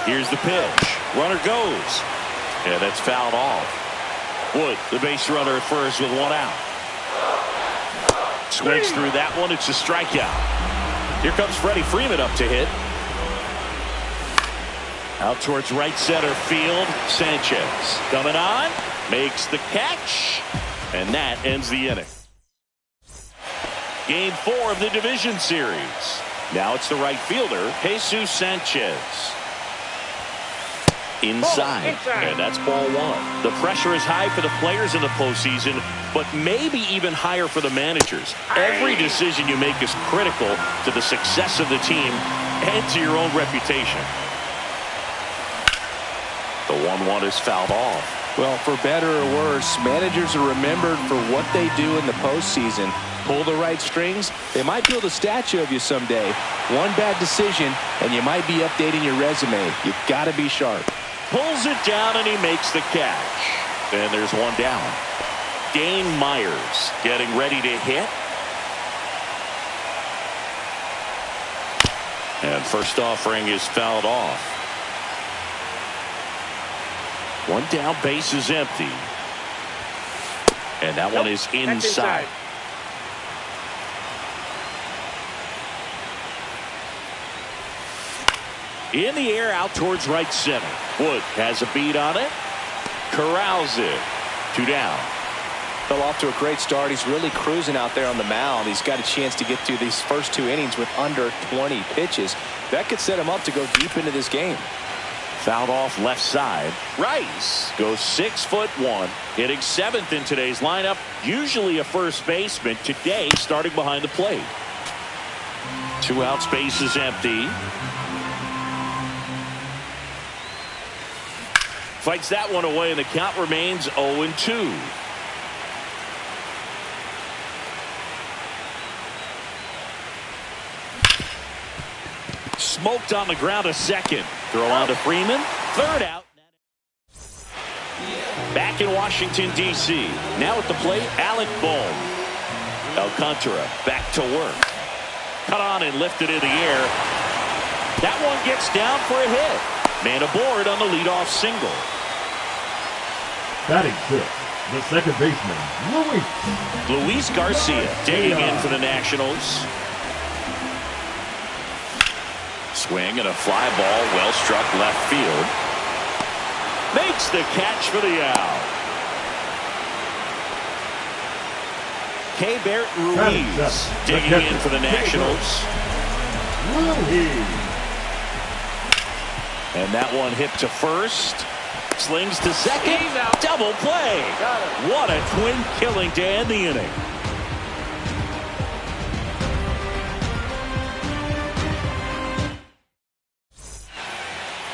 Here's the pitch. Runner goes. And that's fouled off. Wood, the base runner at first with one out. Swings through that one. It's a strikeout. Here comes Freddie Freeman up to hit. Out towards right center field. Sanchez coming on. Makes the catch. And that ends the inning. Game 4 of the division series. Now it's the right fielder, Jesus Sanchez. Inside. And that's ball one. The pressure is high for the players in the postseason, but maybe even higher for the managers. Every decision you make is critical to the success of the team and to your own reputation. The 1-1 is fouled off. Well, for better or worse, managers are remembered for what they do in the postseason. Pull the right strings, they might build a statue of you someday. One bad decision, and you might be updating your resume. You've got to be sharp. Pulls it down, and he makes the catch. And there's one down. Dane Myers getting ready to hit. And first offering is fouled off. One down, base is empty. And that one is inside. In the air out towards right center. Wood has a beat on it. Corrals it. 2 down. Fell off to a great start. He's really cruising out there on the mound. He's got a chance to get through these first 2 innings with under 20 pitches. That could set him up to go deep into this game. Fouled off left side. Rice goes 6'1", hitting 7th in today's lineup. Usually a first baseman. Today starting behind the plate. 2 outs, base is empty. Fights that one away, and the count remains 0-2. Smoked on the ground, a second. Throw on to Freeman. 3rd out. Back in Washington, D.C. Now at the plate, Alec Bohm. Alcantara back to work. Cut on and lifted in the air. That one gets down for a hit. Man aboard on the leadoff single. Batting 6, the second baseman, Luis Garcia digging in for the Nationals. Swing and a fly ball, well struck left field. Makes the catch for the out. Jay31rodriguez digging in for the Nationals. And that one hit to first. Slings to second. Double play. What a twin killing to end the inning.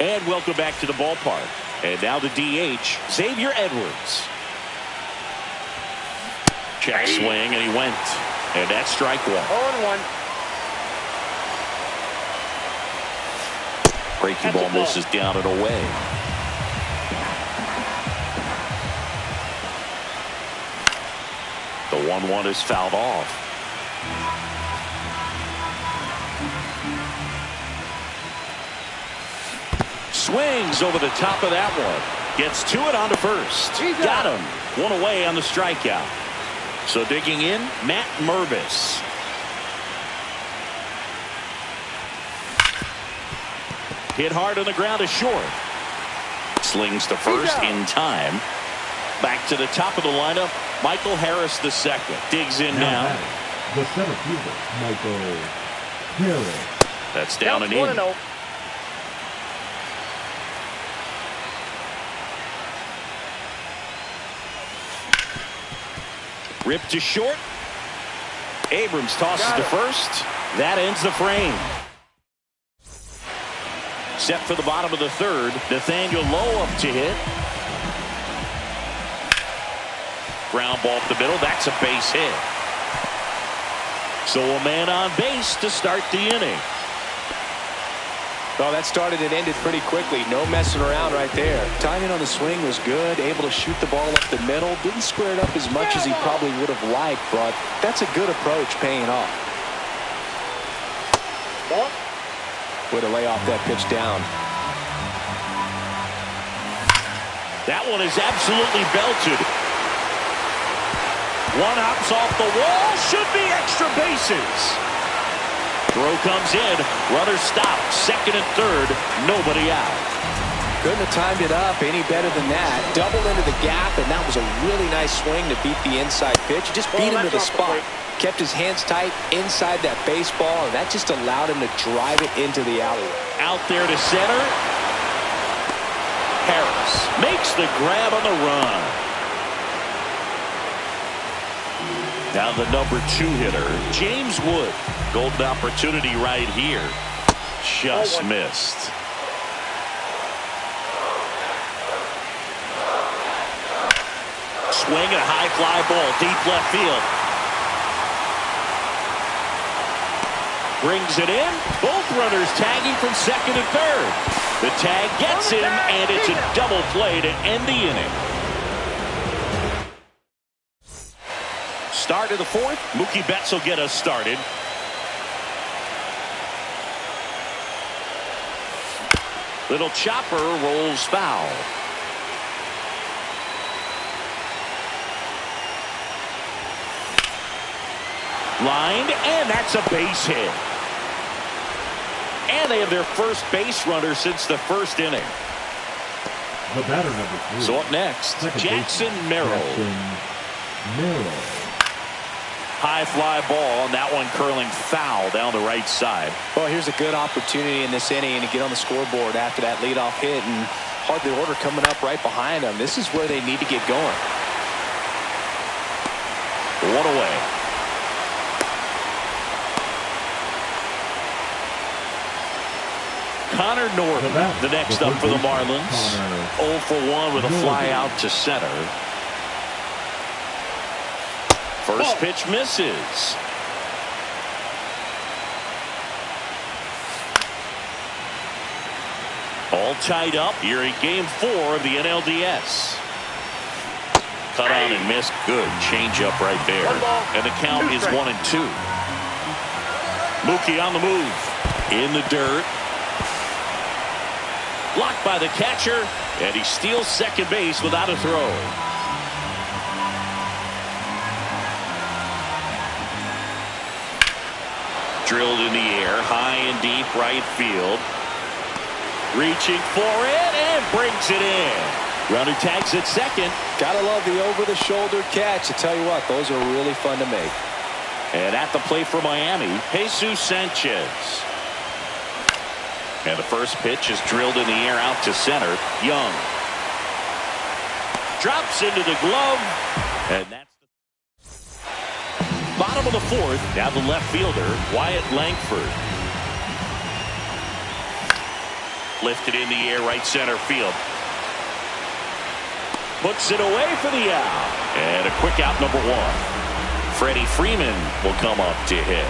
And welcome back to the ballpark. And now the DH, Xavier Edwards. Check swing, and he went. And that's strike one. 0-1. Breaking ball misses down and away. The 1-1 is fouled off. Swings over the top of that one. Gets to it on to first. Got him. One away on the strikeout. So digging in, Matt Mervis. Hit hard on the ground to short. Slings to first in time. Back to the top of the lineup, Michael Harris II. Digs in now. The center fielder, Michael Harris. That's down and in. 1-0. Ripped to short. Abrams tosses to first. That ends the frame. Set for the bottom of the third. Nathaniel Lowe up to hit. Ground ball up the middle. That's a base hit. So a man on base to start the inning. Well, that started and ended pretty quickly. No messing around right there. Timing on the swing was good. Able to shoot the ball up the middle. Didn't square it up as much as he probably would have liked, but that's a good approach paying off. Way to lay off that pitch down. That one is absolutely belted. One hops off the wall. Should be extra bases. Throw comes in. Runner stopped. Second and third. Nobody out. Couldn't have timed it up any better than that. Doubled into the gap, and that was a really nice swing to beat the inside pitch. Just beat him to the spot. Kept his hands tight inside that baseball, and that just allowed him to drive it into the alley. Out there to center. Harris makes the grab on the run. Now the number 2 hitter, James Wood. Golden opportunity right here. Just missed. Swing and a high fly ball, deep left field. Brings it in. Both runners tagging from second and third. The tag gets him, and it's a double play to end the inning. Start of the fourth. Mookie Betts will get us started. Little chopper rolls foul. Lined, and that's a base hit. And they have their first base runner since the first inning. The batter number 3. So up next, Jackson Merrill. High fly ball, and that one curling foul down the right side. Well, here's a good opportunity in this inning to get on the scoreboard after that leadoff hit, and hard the order coming up right behind them. This is where they need to get going. One away. Connor Norton, the next up for the Marlins. 0 for 1 with a fly out to center. First pitch misses. All tied up here in Game 4 of the NLDS. Cut on and missed. Good change up right there. And the count is 1-2. Mookie on the move. In the dirt. Blocked by the catcher. And he steals second base without a throw. Drilled in the air, high and deep right field. Reaching for it and brings it in. Runner tags at second. Gotta love the over-the-shoulder catch. I tell you what, those are really fun to make. And at the plate for Miami, Jesus Sanchez. And the first pitch is drilled in the air out to center. Young drops into the glove, and that's the bottom of the fourth. Now the left fielder, Wyatt Langford. Lifted in the air, right center field. Puts it away for the out. And a quick out, number one. Freddie Freeman will come up to hit.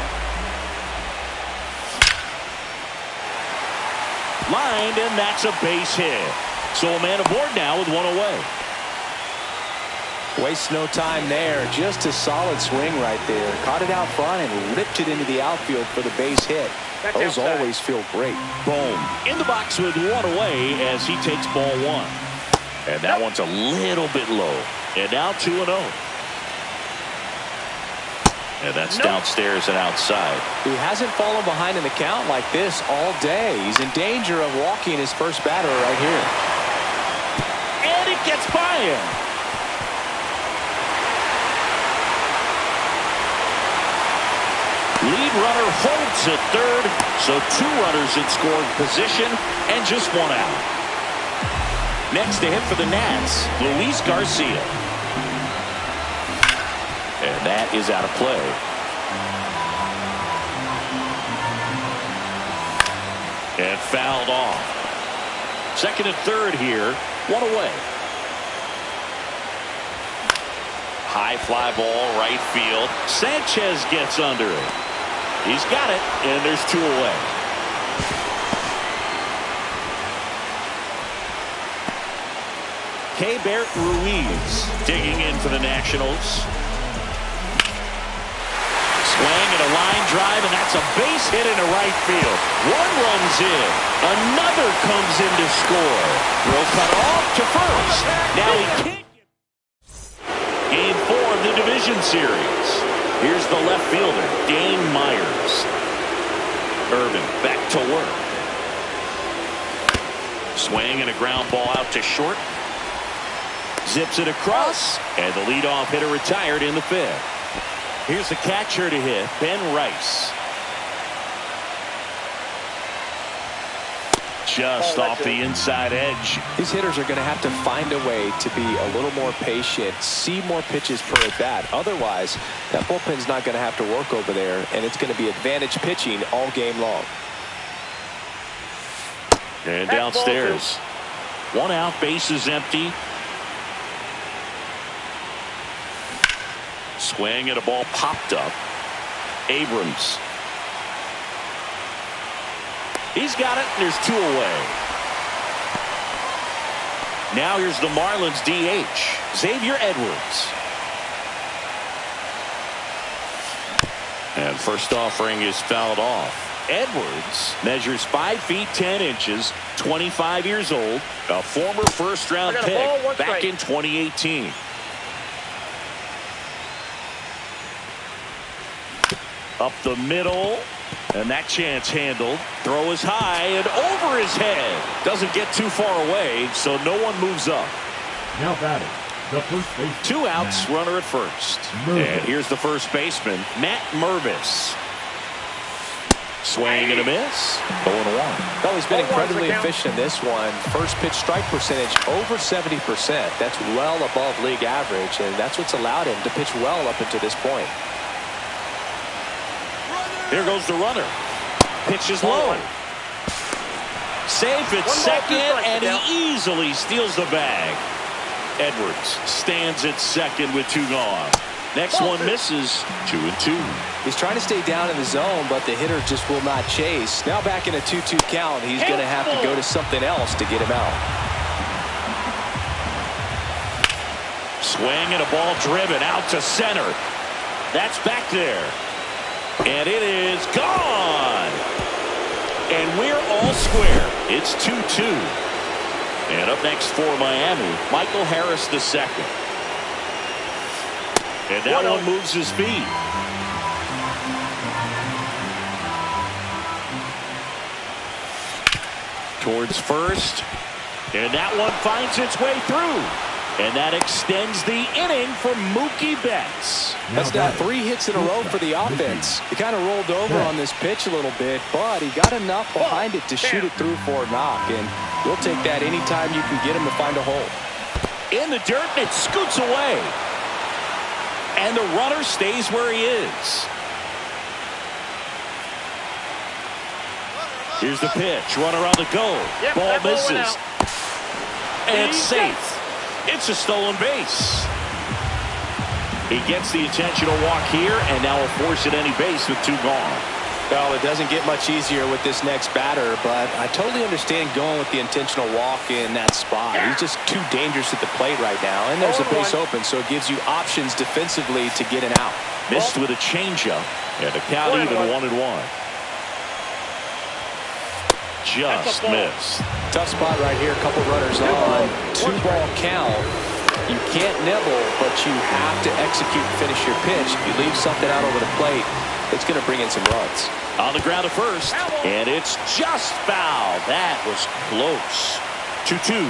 Lined, and that's a base hit. So a man aboard now with one away. Waste no time there. Just a solid swing right there. Caught it out front and ripped it into the outfield for the base hit. Those always feel great. Boom. In the box with one away as he takes ball one. And that one's a little bit low. And now 2-0. And that's downstairs and outside. He hasn't fallen behind in the count like this all day. He's in danger of walking his first batter right here. And it gets by him. Lead runner holds at third, so 2 runners in scoring position and just 1 out. Next to hit for the Nats, Luis Garcia. And that is out of play. And fouled off. Second and third here, 1 away. High fly ball, right field. Sanchez gets under it. He's got it, and there's 2 away. Jay31rodriguez digging in for the Nationals. Swing and a line drive, and that's a base hit into right field. 1 runs in. Another comes in to score. Throw cut off to first. Now he can't get. Game 4 of the division series. Here's the left fielder, Dane Myers. Irvin back to work. Swing and a ground ball out to short. Zips it across, and the leadoff hitter retired in the 5th. Here's the catcher to hit, Ben Rice. Just off the inside edge. These hitters are going to have to find a way to be a little more patient, see more pitches per at bat. Otherwise, that bullpen's not going to have to work over there, and it's going to be advantage pitching all game long. And downstairs, 1 out, base is empty. Swing and a ball popped up. Abrams. He's got it, and there's 2 away. Now here's the Marlins DH, Xavier Edwards. And first offering is fouled off. Edwards measures 5 feet 10 inches, 25 years old, a former first-round pick back in 2018. Up the middle, and that chance handled. Throw is high and over his head. Doesn't get too far away, so no one moves up. Now batting, the first baseman. 2 outs, runner at first. And here's the first baseman, Matt Mervis. Swing and a miss. 0-1. Well, he's been incredibly efficient in this one. First pitch strike percentage over 70%. That's well above league average, and that's what's allowed him to pitch well up until this point. Here goes the runner. Pitch is low. Safe at second, and he easily steals the bag. Edwards stands at second with 2 gone. Next one misses. 2-2. He's trying to stay down in the zone, but the hitter just will not chase. Now back in a 2-2 count, he's going to have to go to something else to get him out. Swing and a ball driven out to center. That's back there. And it is gone. And we're all square. It's 2-2. And up next for Miami, Michael Harris II. And that one moves his feet. Towards first. And that one finds its way through. And that extends the inning for Mookie Betts. That's now 3 hits in a row for the offense. He kind of rolled over on this pitch a little bit, but he got enough behind it to shoot it through for a knock. And you'll take that anytime you can get him to find a hole. In the dirt, and it scoots away. And the runner stays where he is. Here's the pitch. Runner on the go. Ball misses. And it's safe. It's a stolen base. He gets the intentional walk here, and now will force at any base with 2 gone. Well, it doesn't get much easier with this next batter, but I totally understand going with the intentional walk in that spot. He's just too dangerous at the plate right now, and there's a base open, so it gives you options defensively to get an out. Missed with a changeup, and the count even 1-1. Just missed. Tough spot right here. A couple runners on. 2-ball count. You can't nibble, but you have to execute and finish your pitch. If you leave something out over the plate, it's going to bring in some runs. On the ground at first, and it's just foul. That was close. 2-2.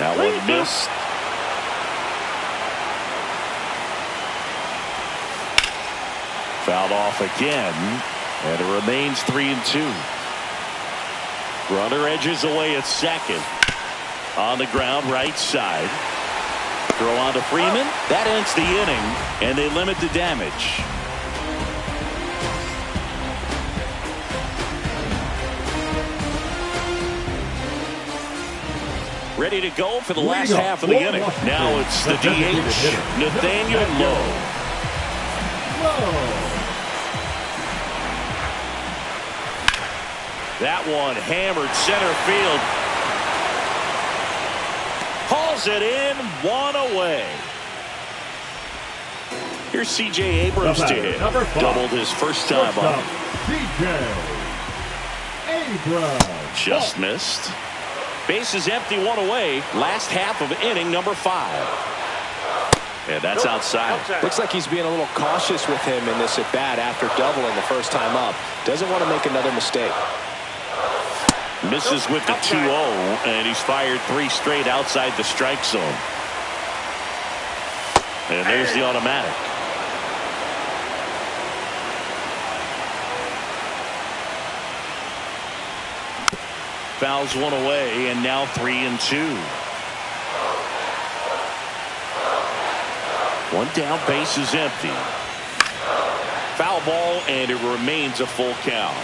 That one missed. Fouled off again, and it remains 3-2. Runner edges away at second. On the ground, right side. Throw on to Freeman. That ends the inning, and they limit the damage. Ready to go for the last half of the inning. Now it's the DH, Nathaniel Lowe. That one hammered center field. Hauls it in, 1 away. Here's C.J. Abrams to hit. Doubled his first time up. C.J. Abrams. Just missed. Base is empty, 1 away. Last half of inning number 5. And that's outside. Looks like he's being a little cautious with him in this at bat after doubling the first time up. Doesn't want to make another mistake. Misses with the 2-0, and he's fired 3 straight outside the strike zone. And there's the automatic. Fouls 1 away, and now 3-2. 1 down, base is empty. Foul ball, and it remains a full count.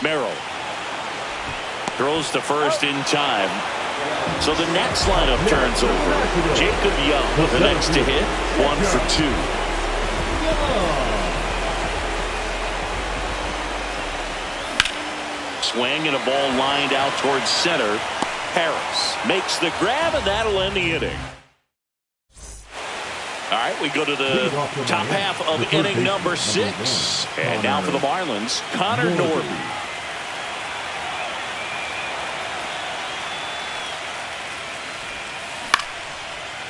Merrill throws to first in time. So the next lineup turns over. Jacob Young, the next to hit, 1 for 2. Swing and a ball lined out towards center. Harris makes the grab, and that'll end the inning. All right, we go to the top half of inning number 6. And now for the Marlins, Connor Norby.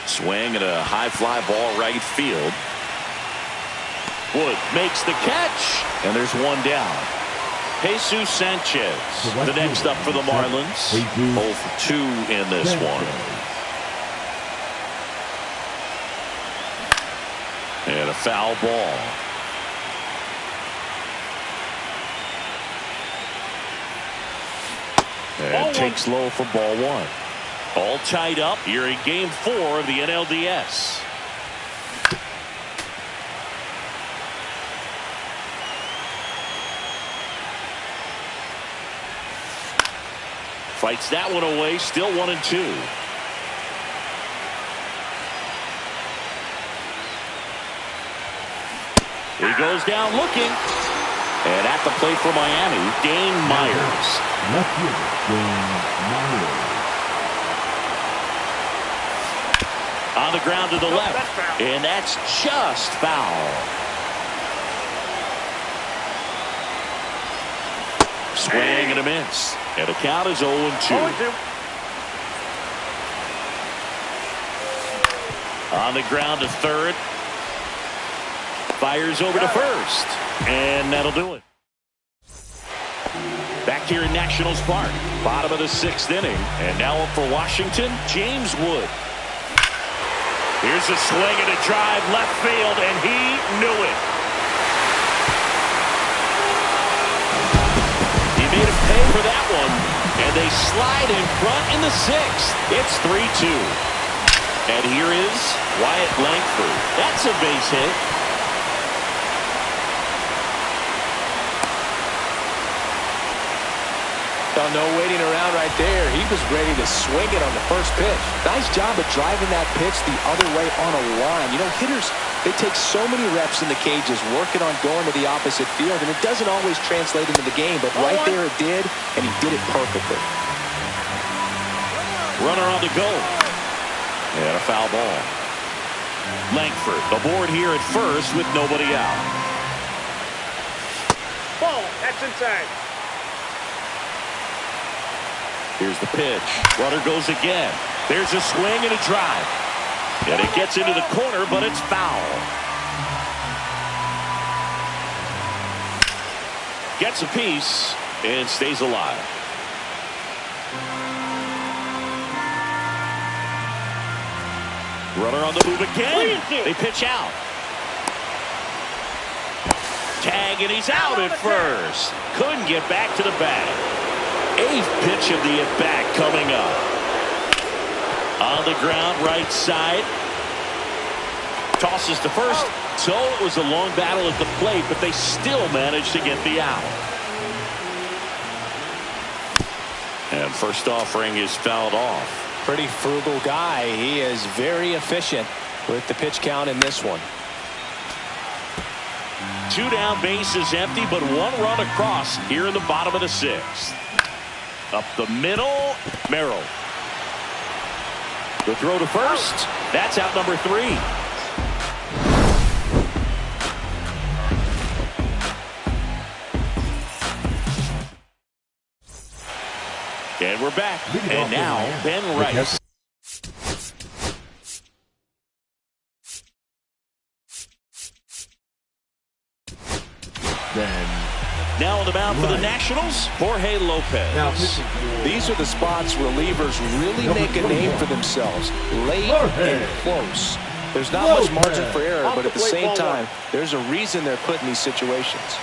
Swing and a high fly ball right field. Wood makes the catch, and there's 1 down. Jesus Sanchez, the next up for the Marlins. 0 for 2 in this one. And a foul ball. And takes low for ball 1. All tied up here in game 4 of the NLDS. Fights that one away, still 1-2. He goes down looking. And at the plate for Miami, Dane Myers. On the ground to the left, and that's just foul. Swing and a miss, and the count is 0-2. On the ground to third, Fires over to first. And that'll do it. Back here in Nationals Park. Bottom of the 6th inning. And now up for Washington, James Wood. Here's a swing and a drive left field, and he knew it. He made him pay for that one, and they slide in front in the 6th. It's 3-2. And here is Wyatt Langford. That's a base hit. Oh, no waiting around right there. He was ready to swing it on the first pitch. Nice job of driving that pitch the other way on a line. You know, hitters, they take so many reps in the cages working on going to the opposite field, and it doesn't always translate into the game, but right there it did, and he did it perfectly. Runner on the go. And a foul ball. Langford aboard here at first with nobody out. Ball. That's inside. Here's the pitch. Runner goes again. There's a swing and a drive. And it gets into the corner, but it's foul. Gets a piece and stays alive. Runner on the move again. They pitch out. Tag, and he's out at first. Couldn't get back to the bag. 8th pitch of the at-bat coming up. On the ground, right side. Tosses to first. So it was a long battle at the plate, but they still managed to get the out. And first offering is fouled off. Pretty frugal guy. He is very efficient with the pitch count in this one. 2 down, bases empty, but 1 run across here in the bottom of the 6th. Up the middle, Merrill. The throw to first. That's out number 3. And we're back. And now Ben Rice. Now on the mound for the Nationals, Jorge Lopez. These are the spots relievers really make a name for themselves. Late and close. There's not much margin for error, but at the same time, there's a reason they're put in these situations.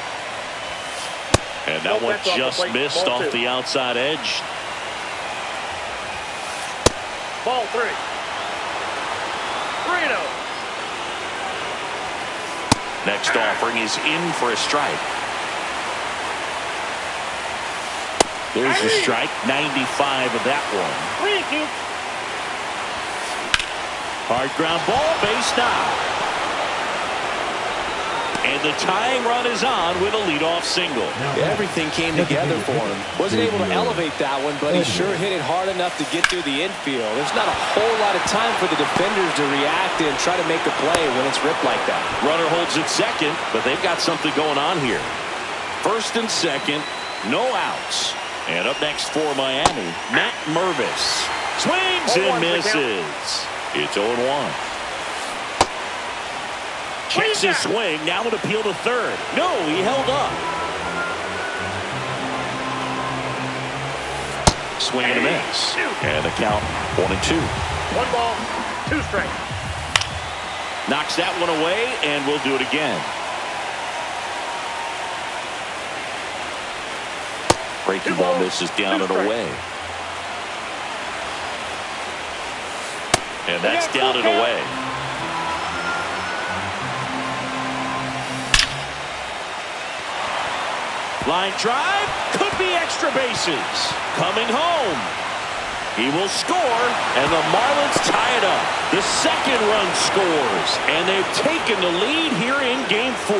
And that one just missed off the outside edge. Ball 3. 3-0. Next offering is in for a strike. There's a strike, 95 of that one. 3-2. Hard ground ball, base knock. And the tying run is on with a leadoff single. Everything came together for him. Wasn't able to elevate that one, but he sure hit it hard enough to get through the infield. There's not a whole lot of time for the defenders to react and try to make a play when it's ripped like that. Runner holds it second, but they've got something going on here. First and second, no outs. And up next for Miami, Matt Mervis. Swings and misses. It's 0-1. Checks his swing, now an appeal to third. No, he held up. Swing and a miss. And the count 1-2. 1 ball, 2 strikes. Knocks that one away, and we'll do it again. Breaking ball misses down and away. And that's down and away. Line drive, could be extra bases. Coming home. He will score, and the Marlins tie it up. The second run scores, and they've taken the lead here in Game 4.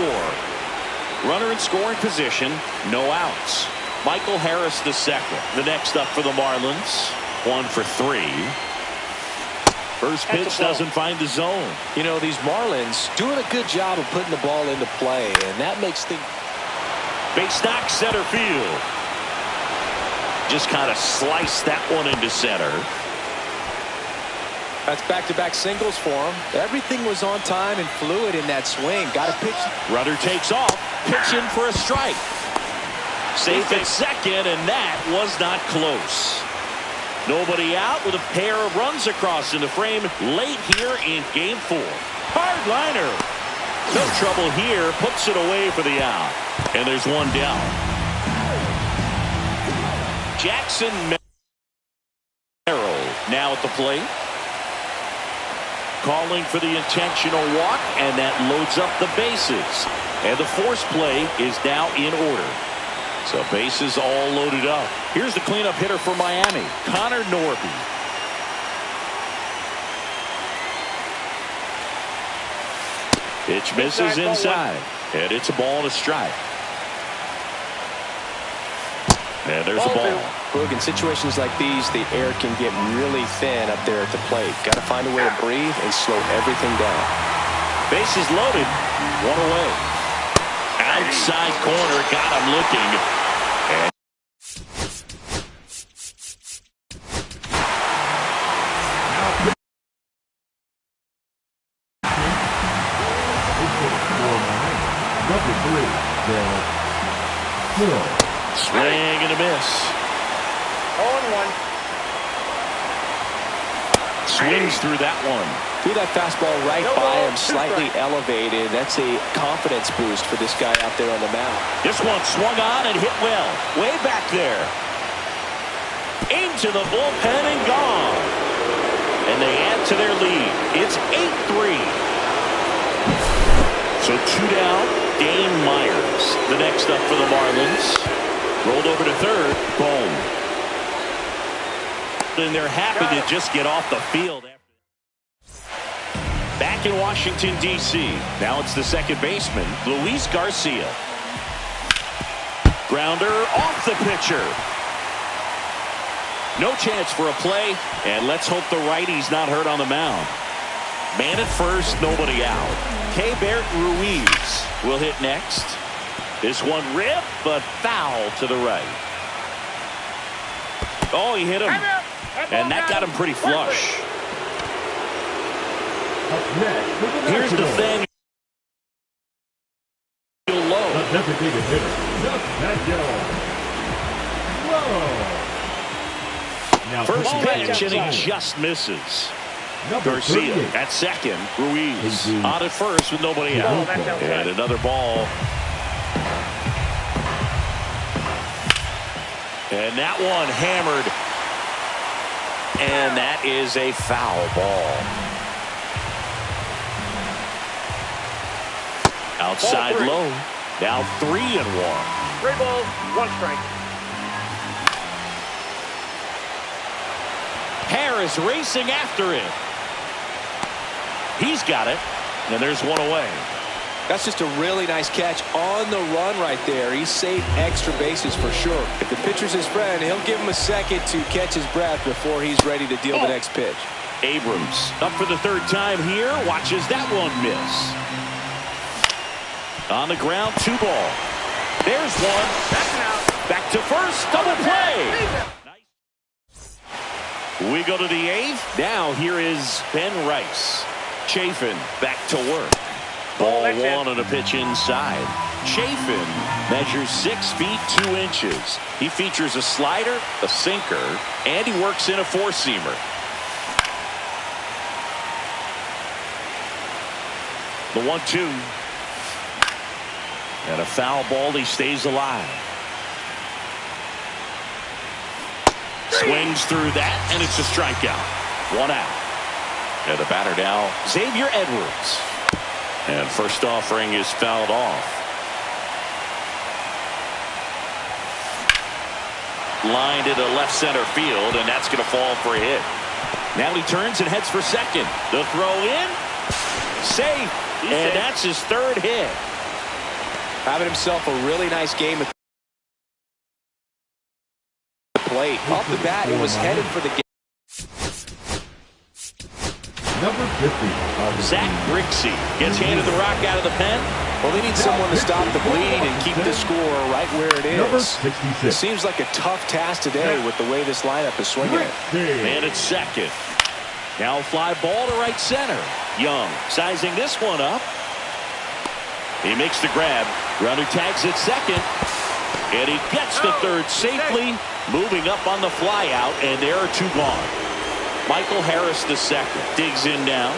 Runner in scoring position, no outs. Michael Harris the second. The next up for the Marlins, 1 for 3. First pitch doesn't find the zone. You know, these Marlins doing a good job of putting the ball into play, and that makes things... Base knock, center field. Just kind of sliced that one into center. That's back-to-back singles for him. Everything was on time and fluid in that swing. Got a pitch. Runner takes off. Pitch in for a strike. Safe at second, and that was not close. Nobody out with a pair of runs across in the frame late here in game 4. Hard liner. No trouble here. Puts it away for the out. And there's one down. Jackson Merrill now at the plate. Calling for the intentional walk, and that loads up the bases. And the force play is now in order. So bases all loaded up. Here's the cleanup hitter for Miami, Connor Norby. Pitch misses inside, and it's a ball and a strike. And there's a ball. Look, in situations like these, the air can get really thin up there at the plate. Got to find a way to breathe and slow everything down. Bases loaded. One away. Outside corner. Got him looking. And swing and a miss. 0-1. Swings through that one. Threw that fastball right by him, slightly elevated. That's a confidence boost for this guy out there on the mound. This one swung on and hit well. Way back there. Into the bullpen and gone. And they add to their lead. It's 8-3. So 2 down. Dane Myers, the next up for the Marlins. Rolled over to third. Boom. And they're happy to just get off the field. Back in Washington, D.C. Now it's the second baseman, Luis Garcia. Grounder off the pitcher. No chance for a play, and let's hope the righty's not hurt on the mound. Man at first, nobody out. Keibert Ruiz will hit next. This one ripped, but foul to the right. Oh, he hit him. And that got him pretty flush. Here's the thing. Low. Designated hitter. Now First pitch, and he just misses. Garcia at second. Ruiz on at first with nobody out. And another ball. And that one hammered. And that is a foul ball. Outside low. Now 3-1. 3 balls, 1 strike. Harris racing after it. He's got it. And there's one away. That's just a really nice catch on the run right there. He saved extra bases for sure. If the pitcher's his friend, he'll give him a second to catch his breath before he's ready to deal the next pitch. Abrams up for the third time here. Watches that one miss. On the ground, 2 ball. There's one. That's out. Back to first. Double play. We go to the 8th. Now here is Ben Rice. Chafin back to work. Ball 1 on a pitch inside. Chafin measures 6 feet 2 inches. He features a slider, a sinker, and he works in a 4-seamer. The 1-2. And a foul ball. He stays alive. Swings through that, and it's a strikeout. 1 out. And the batter now, Xavier Edwards. And first offering is fouled off. Lined into left center field, and that's going to fall for a hit. Now he turns and heads for second. The throw in. Safe. And that's his 3rd hit. Having himself a really nice game at the plate. Off the bat, it was headed for the game. Number 50. Zach Grixey gets handed the rock out of the pen. Well, they need someone to stop the bleeding and keep the score right where it is. It seems like a tough task today with the way this lineup is swinging it. And it's second. Now a fly ball to right center. Young sizing this one up. He makes the grab. Runner tags at second. And he gets to third safely. Moving up on the fly out. And there are two gone. Michael Harris the second. Digs in now.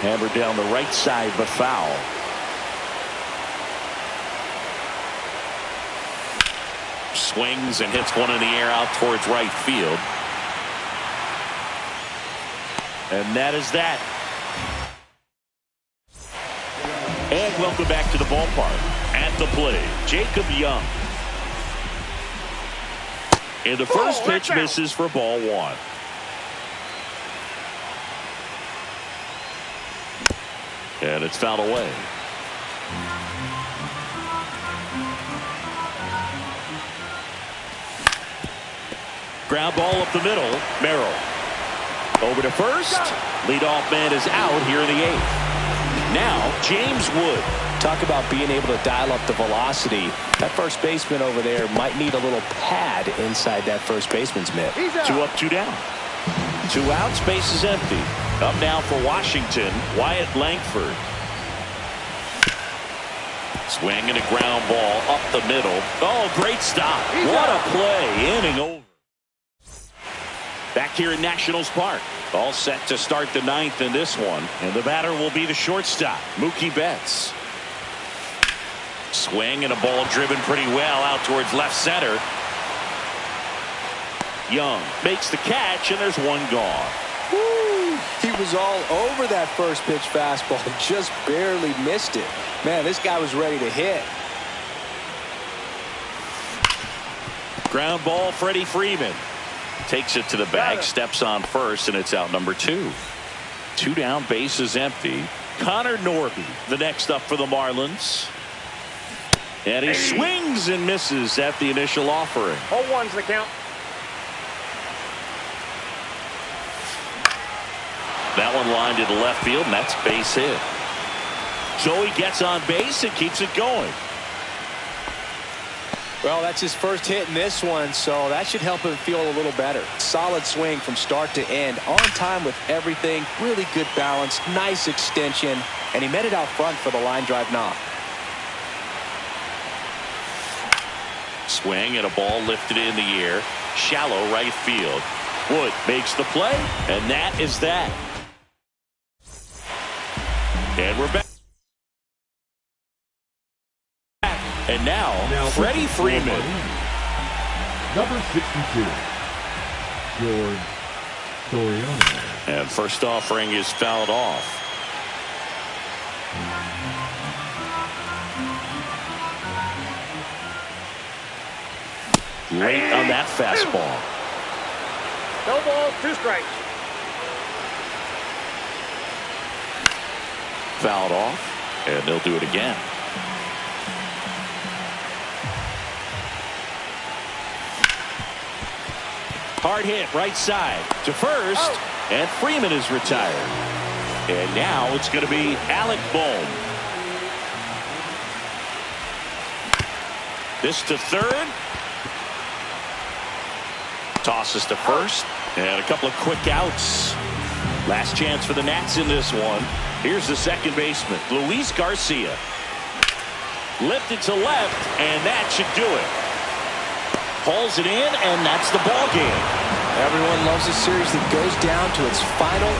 Hammered down the right side, but foul. Swings and hits one in the air out towards right field. And that is that. And welcome back to the ballpark. At the plate, Jacob Young. And the first pitch misses for ball one. And it's fouled away. Ground ball up the middle. Merrill. Over to first. Leadoff man is out here in the eighth. Now James Wood. Talk about being able to dial up the velocity. That first baseman over there might need a little pad inside that first baseman's mitt. 2 up, 2 down. 2 outs, base is empty. Up now for Washington, Wyatt Langford. Swing and a ground ball up the middle. Oh, great stop. What a play. Inning over. Back here in Nationals Park. All set to start the ninth in this one. And the batter will be the shortstop, Mookie Betts. Swing and a ball driven pretty well out towards left center. Young makes the catch, and there's one gone. Woo! He was all over that first pitch fastball. Just barely missed it. Man, this guy was ready to hit. Ground ball, Freddie Freeman. Takes it to the bag, steps on first, and it's out number 2. 2 down, base is empty. Connor Norby, the next up for the Marlins. And he swings and misses at the initial offering. 0-1's the count. That one lined to the left field, and that's base hit. So he gets on base and keeps it going. Well, that's his first hit in this one, so that should help him feel a little better. Solid swing from start to end, on time with everything, really good balance, nice extension, and he met it out front for the line drive knock. Swing and a ball lifted in the air, shallow right field. Wood makes the play, and that is that. And we're back. And now Freddie Freeman. Number 62, George Soriano. And first offering is fouled off. Late on that fastball. No balls, 2 strikes. Fouled off, and they'll do it again. Hard hit right side to first, and Freeman is retired. And now it's going to be Alec Bohm. This to third. Tosses to first, and a couple of quick outs. Last chance for the Nats in this one. Here's the second baseman, Luis Garcia. Lifted to left, and that should do it. Hauls it in, and that's the ball game. Everyone loves a series that goes down to its final